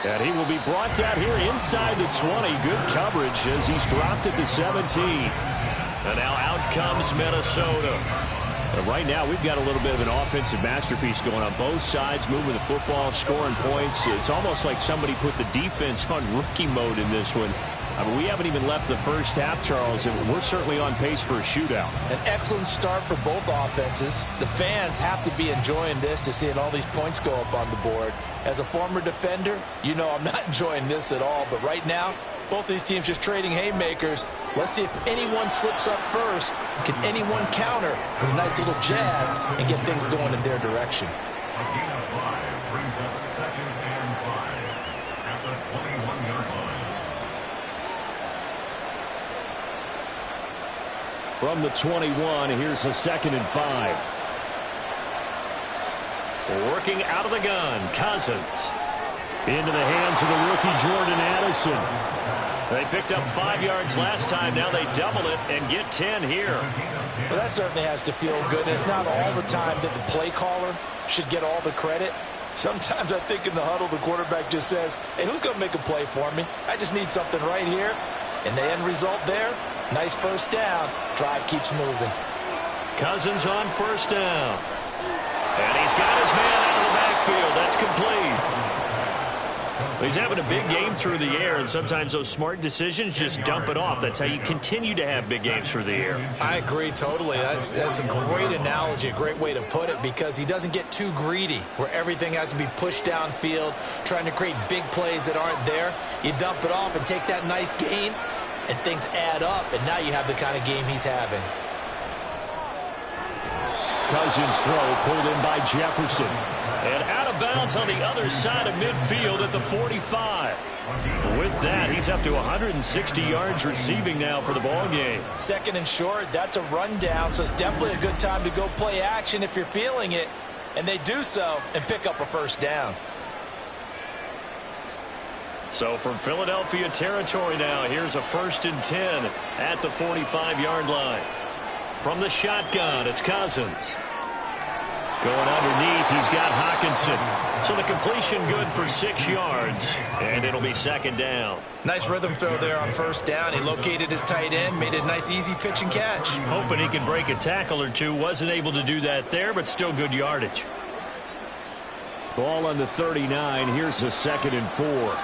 And he will be brought down here inside the 20. Good coverage as he's dropped at the 17. And now out comes Minnesota. And right now we've got a little bit of an offensive masterpiece going on both sides, moving the football, scoring points. It's almost like somebody put the defense on rookie mode in this one. I mean, we haven't even left the first half, Charles, and we're certainly on pace for a shootout. An excellent start for both offenses. The fans have to be enjoying this to seeing all these points go up on the board. As a former defender, you know I'm not enjoying this at all. But right now, both these teams just trading haymakers. Let's see if anyone slips up first. Can anyone counter with a nice little jab and get things going in their direction? A gain of 5 brings up second and 5 at the 21-yard line. From the 21, here's a 2nd and 5. Working out of the gun, Cousins. Into the hands of the rookie Jordan Addison. They picked up 5 yards last time. Now they double it and get 10 here. Well, that certainly has to feel good. It's not all the time that the play caller should get all the credit. Sometimes I think in the huddle, the quarterback just says, hey, who's going to make a play for me? I just need something right here. And the end result there, nice first down. Drive keeps moving. Cousins on first down. And he's got his man out of the backfield. That's complete. He's having a big game through the air, and sometimes those smart decisions just dump it off. That's how you continue to have big games through the air. I agree totally. That's a great analogy, a great way to put it, because he doesn't get too greedy where everything has to be pushed downfield, trying to create big plays that aren't there. You dump it off and take that nice gain, and things add up, and now you have the kind of game he's having. Cousins throw pulled in by Jefferson. And out of bounds on the other side of midfield at the 45. With that, he's up to 160 yards receiving now for the ball game. Second and short, that's a rundown, so it's definitely a good time to go play action if you're feeling it. And they do so and pick up a first down. So from Philadelphia territory now, here's a 1st and 10 at the 45-yard line. From the shotgun, it's Cousins. Going underneath, he's got Hawkinson. So the completion good for 6 yards, and it'll be 2nd down. Nice rhythm throw there on 1st down. He located his tight end, made it a nice easy pitch and catch. Hoping he can break a tackle or two. Wasn't able to do that there, but still good yardage. Ball on the 39. Here's a 2nd and 4.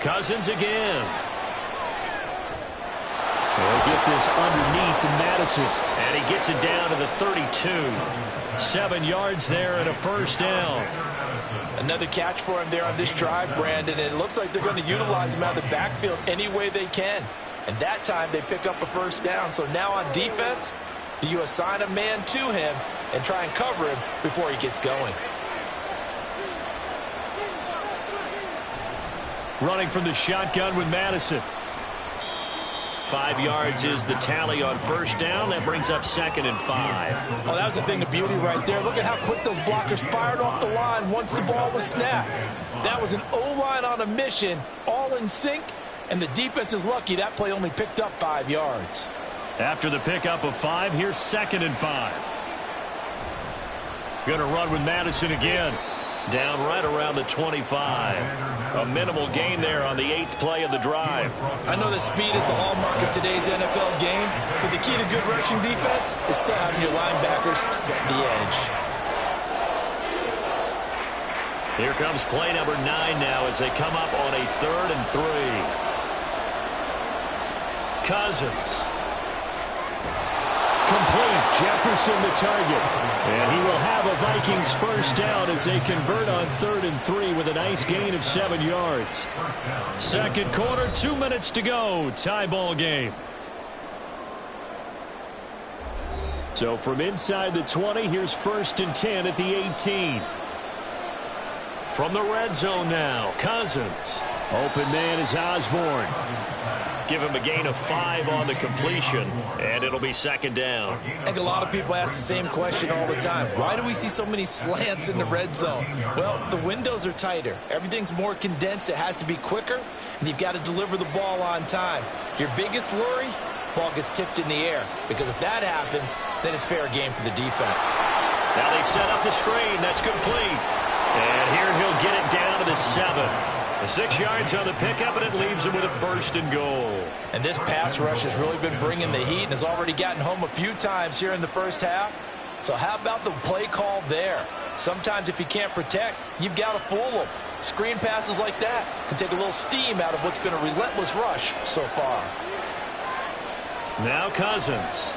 Cousins again. They'll get this underneath to Madison. And he gets it down to the 32. 7 yards there and a first down. Another catch for him there on this drive, Brandon. And it looks like they're going to utilize him out of the backfield any way they can. And that time they pick up a first down. So now on defense, do you assign a man to him and try and cover him before he gets going? Running from the shotgun with Madison. 5 yards is the tally on first down. That brings up 2nd and 5. Oh, that was a thing of beauty right there. Look at how quick those blockers fired off the line once the ball was snapped. That was an O-line on a mission, all in sync, and the defense is lucky that play only picked up 5 yards. After the pickup of 5, here's 2nd and 5. Going to run with Madison again. Down right around the 25. A minimal gain there on the 8th play of the drive. I know that speed is the hallmark of today's NFL game, but the key to good rushing defense is still having your linebackers set the edge. Here comes play number 9 now as they come up on a 3rd and 3. Cousins. Complete. Jefferson the target. And he will have a Vikings first down as they convert on 3rd and 3 with a nice gain of 7 yards. Second quarter, 2 minutes to go. Tie ball game. So from inside the 20, here's 1st and 10 at the 18. From the red zone now, Cousins. Open man is Osborne. Give him a gain of 5 on the completion, and it'll be 2nd down. I think a lot of people ask the same question all the time. Why do we see so many slants in the red zone? Well, the windows are tighter. Everything's more condensed. It has to be quicker, and you've got to deliver the ball on time. Your biggest worry, ball gets tipped in the air, because if that happens, then it's fair game for the defense. Now they set up the screen. That's complete. And here he'll get it down to the 7. 6 yards on the pickup, and it leaves him with a 1st and goal. And this pass rush has really been bringing the heat and has already gotten home a few times here in the first half. So how about the play call there? Sometimes if you can't protect, you've got to fool them. Screen passes like that can take a little steam out of what's been a relentless rush so far. Now Cousins.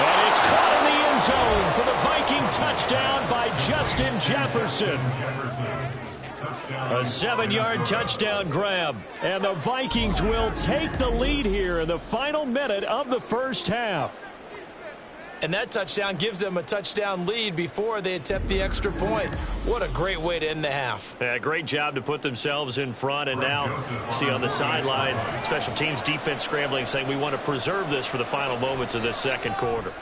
And it's caught in the end zone for the Viking touchdown by Justin Jefferson. A 7-yard touchdown grab. And the Vikings will take the lead here in the final minute of the first half. And that touchdown gives them a touchdown lead before they attempt the extra point. What a great way to end the half. Yeah, great job to put themselves in front. And now, see on the sideline, special teams defense scrambling, saying we want to preserve this for the final moments of this second quarter.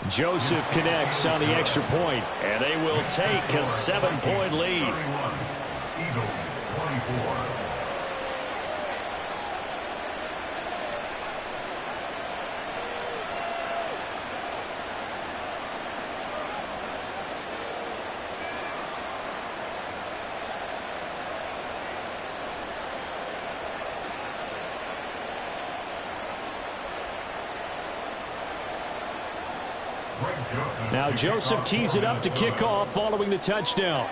Joseph connects on the extra point, and they will take a 7-point lead. Eagles 24. Now Joseph tees it up to kick off following the touchdown.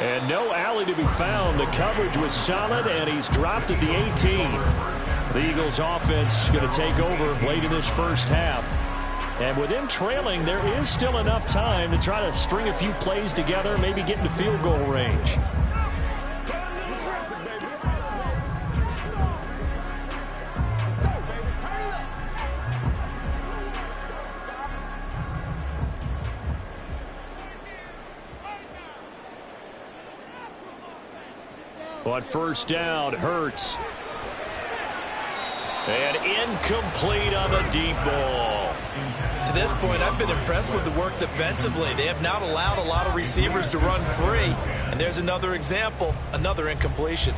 And no alley to be found. The coverage was solid, and he's dropped at the 18. The Eagles offense going to take over late in this first half. And with him trailing, there is still enough time to try to string a few plays together, maybe get into field goal range. On first down, Hurts. And incomplete on the deep ball. To this point, I've been impressed with the work defensively. They have not allowed a lot of receivers to run free. And there's another example, another incompletion.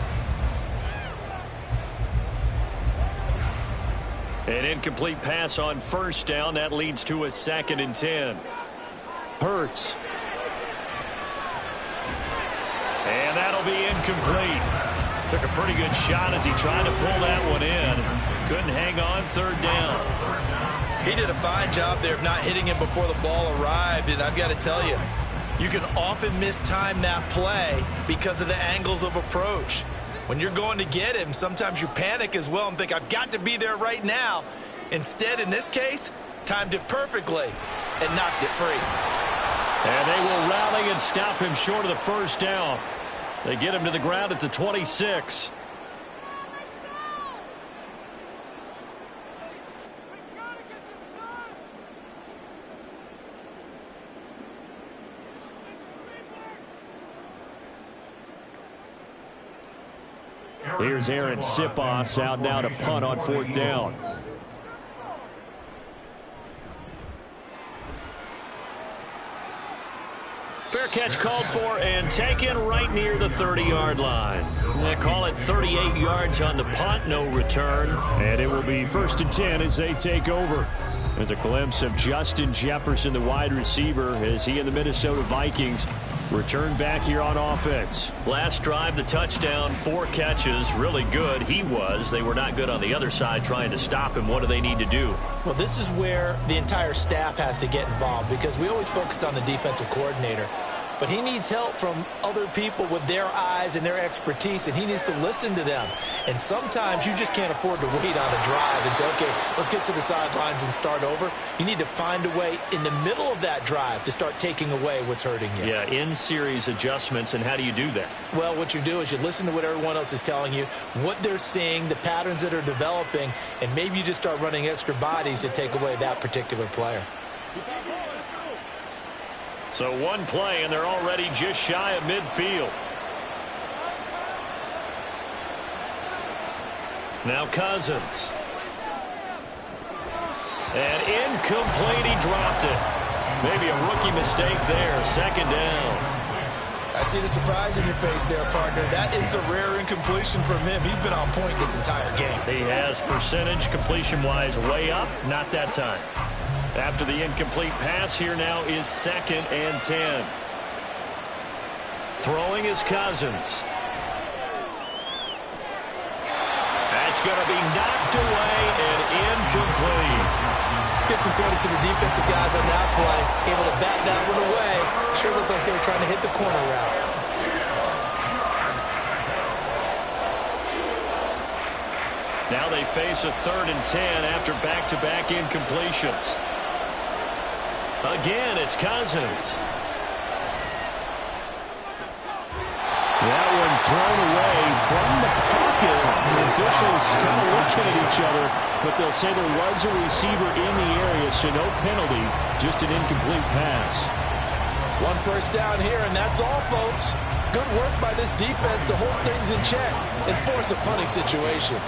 An incomplete pass on first down. That leads to a 2nd and 10. Hurts. And that'll be incomplete. Took a pretty good shot as he tried to pull that one in. Couldn't hang on, 3rd down. He did a fine job there of not hitting him before the ball arrived. And I've got to tell you, you can often mistime that play because of the angles of approach. When you're going to get him, sometimes you panic as well and think, I've got to be there right now. Instead, in this case, timed it perfectly and knocked it free. And they will rally and stop him short of the first down. They get him to the ground at the 26. Here's Aaron Sipos out now to punt on 4th down. Fair catch called for and taken right near the 30-yard line. They call it 38 yards on the punt, no return. And it will be 1st and 10 as they take over. There's a glimpse of Justin Jefferson, the wide receiver, as he and the Minnesota Vikings return back here on offense. Last drive, the touchdown, 4 catches, really good. He was. They were not good on the other side trying to stop him. What do they need to do? Well, this is where the entire staff has to get involved because we always focus on the defensive coordinator. But he needs help from other people with their eyes and their expertise, and he needs to listen to them. And sometimes you just can't afford to wait on a drive and say, okay, let's get to the sidelines and start over. You need to find a way in the middle of that drive to start taking away what's hurting you. Yeah, in-series adjustments, and how do you do that? Well, what you do is you listen to what everyone else is telling you, what they're seeing, the patterns that are developing, and maybe you just start running extra bodies to take away that particular player. So one play, and they're already just shy of midfield. Now Cousins. And incomplete, he dropped it. Maybe a rookie mistake there, 2nd down. I see the surprise in your face there, partner. That is a rare incompletion from him. He's been on point this entire game. He has percentage completion-wise way up, not that time. After the incomplete pass, here now is 2nd and 10. Throwing is Cousins. That's going to be knocked away and incomplete. Let's give some credit to the defensive guys on that play. Able to bat that one away. Sure looked like they were trying to hit the corner route. Now they face a 3rd and 10 after back-to-back incompletions. Again, it's Cousins. That one thrown away from the pocket. The officials kind of looking at each other, but they'll say there was a receiver in the area, so no penalty, just an incomplete pass. 1 first down here, and that's all, folks. Good work by this defense to hold things in check and force a punting situation.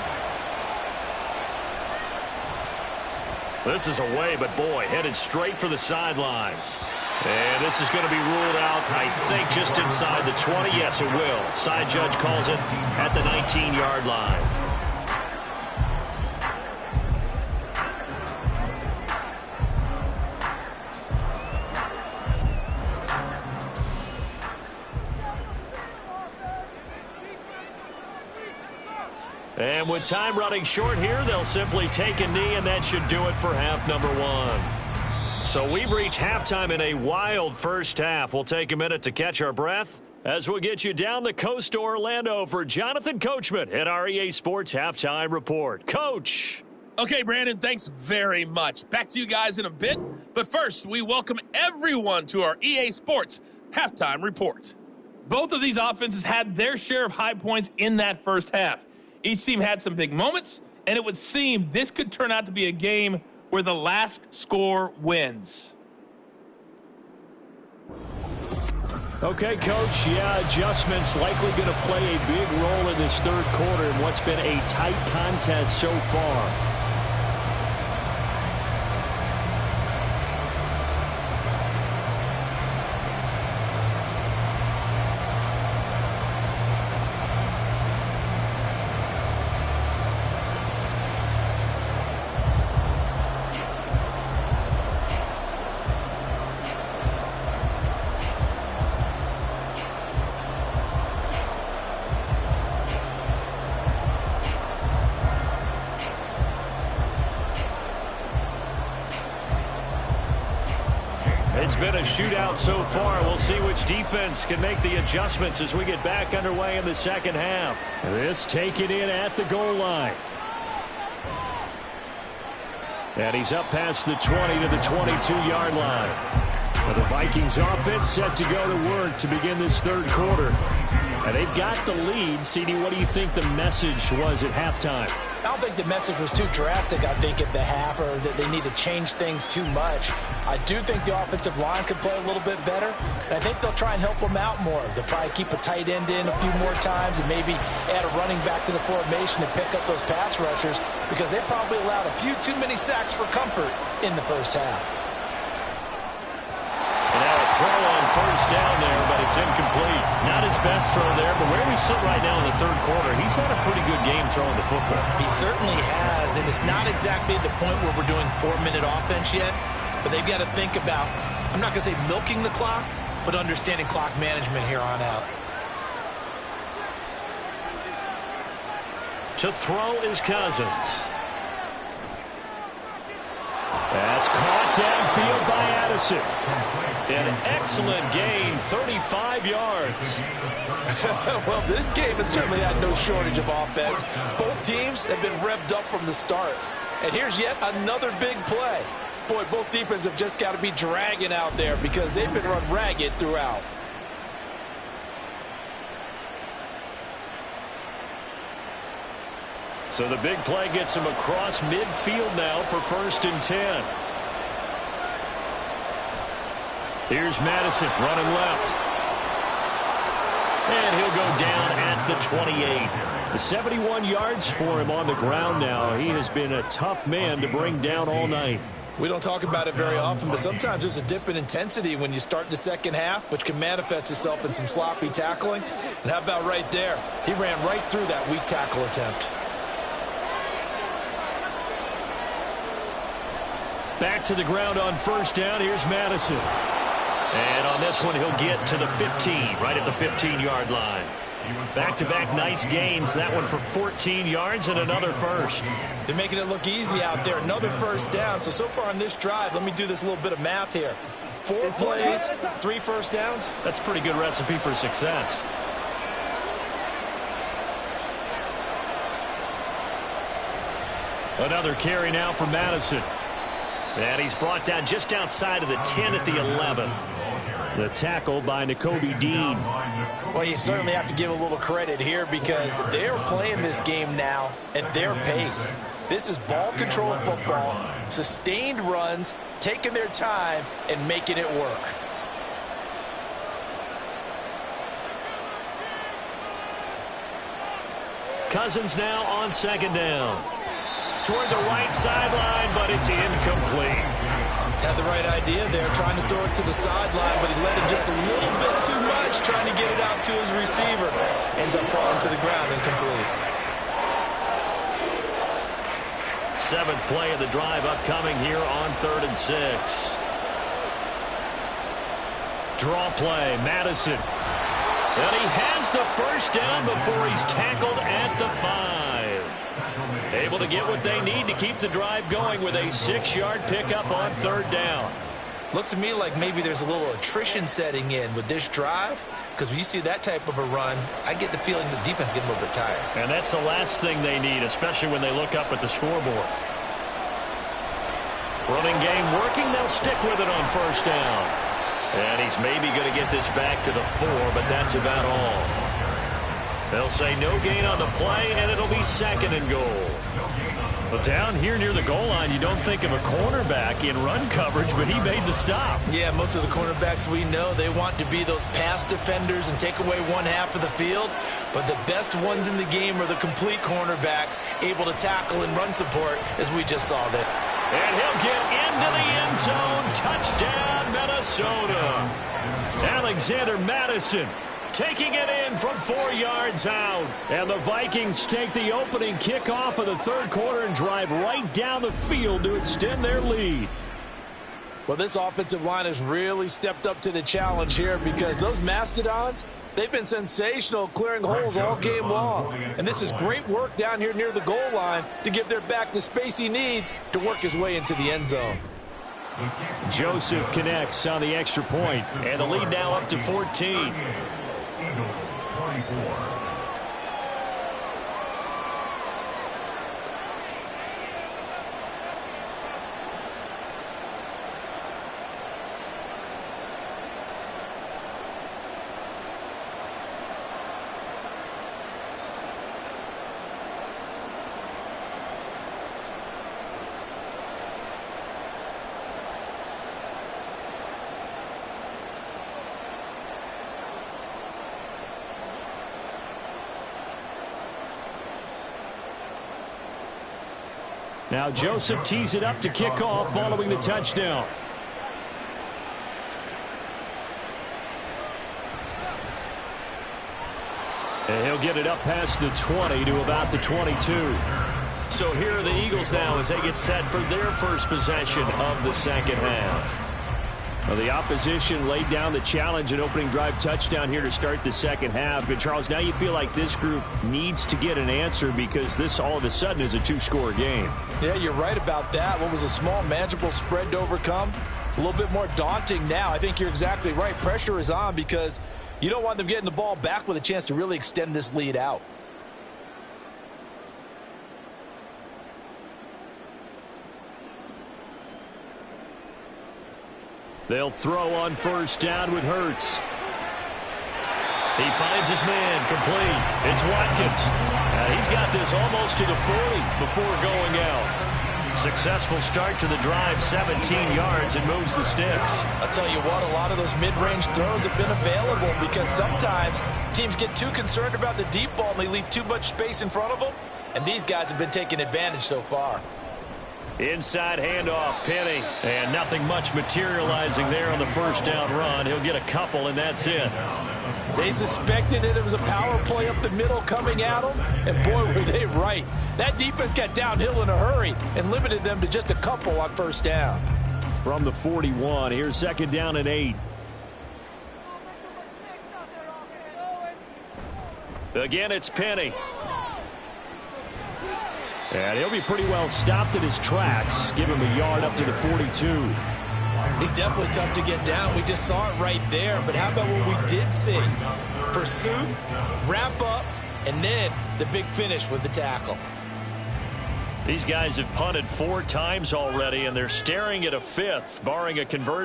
This is away, but boy, headed straight for the sidelines. And this is going to be ruled out, I think, just inside the 20. Yes, it will. Side judge calls it at the 19-yard line. And with time running short here, they'll simply take a knee, and that should do it for half number 1. So we've reached halftime in a wild first half. We'll take a minute to catch our breath as we'll get you down the coast to Orlando for Jonathan Coachman at our EA Sports Halftime Report. Coach. Okay, Brandon, thanks very much. Back to you guys in a bit. But first, we welcome everyone to our EA Sports Halftime Report. Both of these offenses had their share of high points in that first half. Each team had some big moments, and it would seem this could turn out to be a game where the last score wins. Okay, Coach, yeah, adjustments likely going to play a big role in this third quarter in what's been a tight contest so far. It's been a shootout so far. We'll see which defense can make the adjustments as we get back underway in the second half. This taken in at the goal line. And he's up past the 20 to the 22-yard line. But the Vikings offense set to go to work to begin this third quarter. And they've got the lead. CD, what do you think the message was at halftime? I don't think the message was too drastic, I think, at the half, or that they need to change things too much. I do think the offensive line could play a little bit better, and I think they'll try and help them out more. They'll probably keep a tight end in a few more times and maybe add a running back to the formation and pick up those pass rushers, because they probably allowed a few too many sacks for comfort in the first half. And now a throw on first down there, but it's incomplete. Not his best throw there, but where we sit right now in the third quarter, he's had a pretty good game throwing the football. He certainly has, and it's not exactly at the point where we're doing 4-minute offense yet, but they've got to think about, I'm not going to say milking the clock, but understanding clock management here on out. To throw is Cousins. That's caught downfield by Addison. An excellent gain, 35 yards. Well, this game has certainly had no shortage of offense. Both teams have been revved up from the start. And here's yet another big play. Boy, both defenses have just got to be dragging out there because they've been run ragged throughout. So the big play gets him across midfield now for 1st and 10. Here's Madison running left. And he'll go down at the 28. 71 yards for him on the ground now. He has been a tough man to bring down all night. We don't talk about it very often, but sometimes there's a dip in intensity when you start the second half, which can manifest itself in some sloppy tackling. And how about right there? He ran right through that weak tackle attempt. Back to the ground on first down. Here's Madison. And on this one, he'll get to the 15, right at the 15-yard line. Back-to-back nice gains. That one for 14 yards and another first. They're making it look easy out there. Another first down. So far on this drive, let me do this little bit of math here. 4 plays, 3 first downs. That's a pretty good recipe for success. Another carry now for Madison. And he's brought down just outside of the 10 at the 11. The tackle by Nakobe Dean. Well, you certainly have to give a little credit here because they're playing this game now at their pace. This is ball control football, sustained runs, taking their time, and making it work. Cousins now on second down. Toward the right sideline, but it's incomplete. Had the right idea there, trying to throw it to the sideline, but he let him just a little bit too much, trying to get it out to his receiver. Ends up falling to the ground, incomplete. 7th play of the drive upcoming here on 3rd and 6. Draw play, Madison. And he has the first down before he's tackled at the 5. Able to get what they need to keep the drive going with a 6-yard pickup on 3rd down. Looks to me like maybe there's a little attrition setting in with this drive, because when you see that type of a run, I get the feeling the defense getting a little bit tired. And that's the last thing they need, especially when they look up at the scoreboard. Running game working, they'll stick with it on 1st down. And he's maybe going to get this back to the 4, but that's about all. They'll say no gain on the play, and it'll be 2nd and goal. Well, down here near the goal line, you don't think of a cornerback in run coverage, but he made the stop. Yeah, most of the cornerbacks we know, they want to be those pass defenders and take away one half of the field. But the best ones in the game are the complete cornerbacks, able to tackle and run support, as we just saw there. And he'll get into the end zone. Touchdown, Minnesota. Alexander Madison taking it in from 4 yards out. And the Vikings take the opening kickoff of the third quarter and drive right down the field to extend their lead. Well, this offensive line has really stepped up to the challenge here because those Mastodons, they've been sensational clearing holes all game long. And this is great work down here near the goal line to give their back the space he needs to work his way into the end zone. Joseph connects on the extra point, and the lead now up to 14. Eagles 24. Now Joseph tees it up to kick off following the touchdown. And he'll get it up past the 20 to about the 22. So here are the Eagles now as they get set for their first possession of the second half. Well, the opposition laid down the challenge and opening drive touchdown here to start the second half. And, Charles, now you feel like this group needs to get an answer because this all of a sudden is a two-score game. Yeah, you're right about that. What was a small, manageable spread to overcome? A little bit more daunting now. I think you're exactly right. Pressure is on because you don't want them getting the ball back with a chance to really extend this lead out. They'll throw on first down with Hurts. He finds his man complete. It's Watkins. He's got this almost to the 40 before going out. Successful start to the drive, 17 yards, and moves the sticks. I'll tell you what, a lot of those mid-range throws have been available because sometimes teams get too concerned about the deep ball and they leave too much space in front of them, and these guys have been taking advantage so far. Inside handoff, Penny. And nothing much materializing there on the first down run. He'll get a couple, and that's it. They suspected it was a power play up the middle coming at them, and boy, were they right. That defense got downhill in a hurry and limited them to just a couple on first down. From the 41, here's second down and 8. Again, it's Penny. And he'll be pretty well stopped in his tracks. Give him a yard up to the 42. He's definitely tough to get down. We just saw it right there. But how about what we did see? Pursuit, wrap up, and then the big finish with the tackle. These guys have punted 4 times already, and they're staring at a fifth, barring a conversion.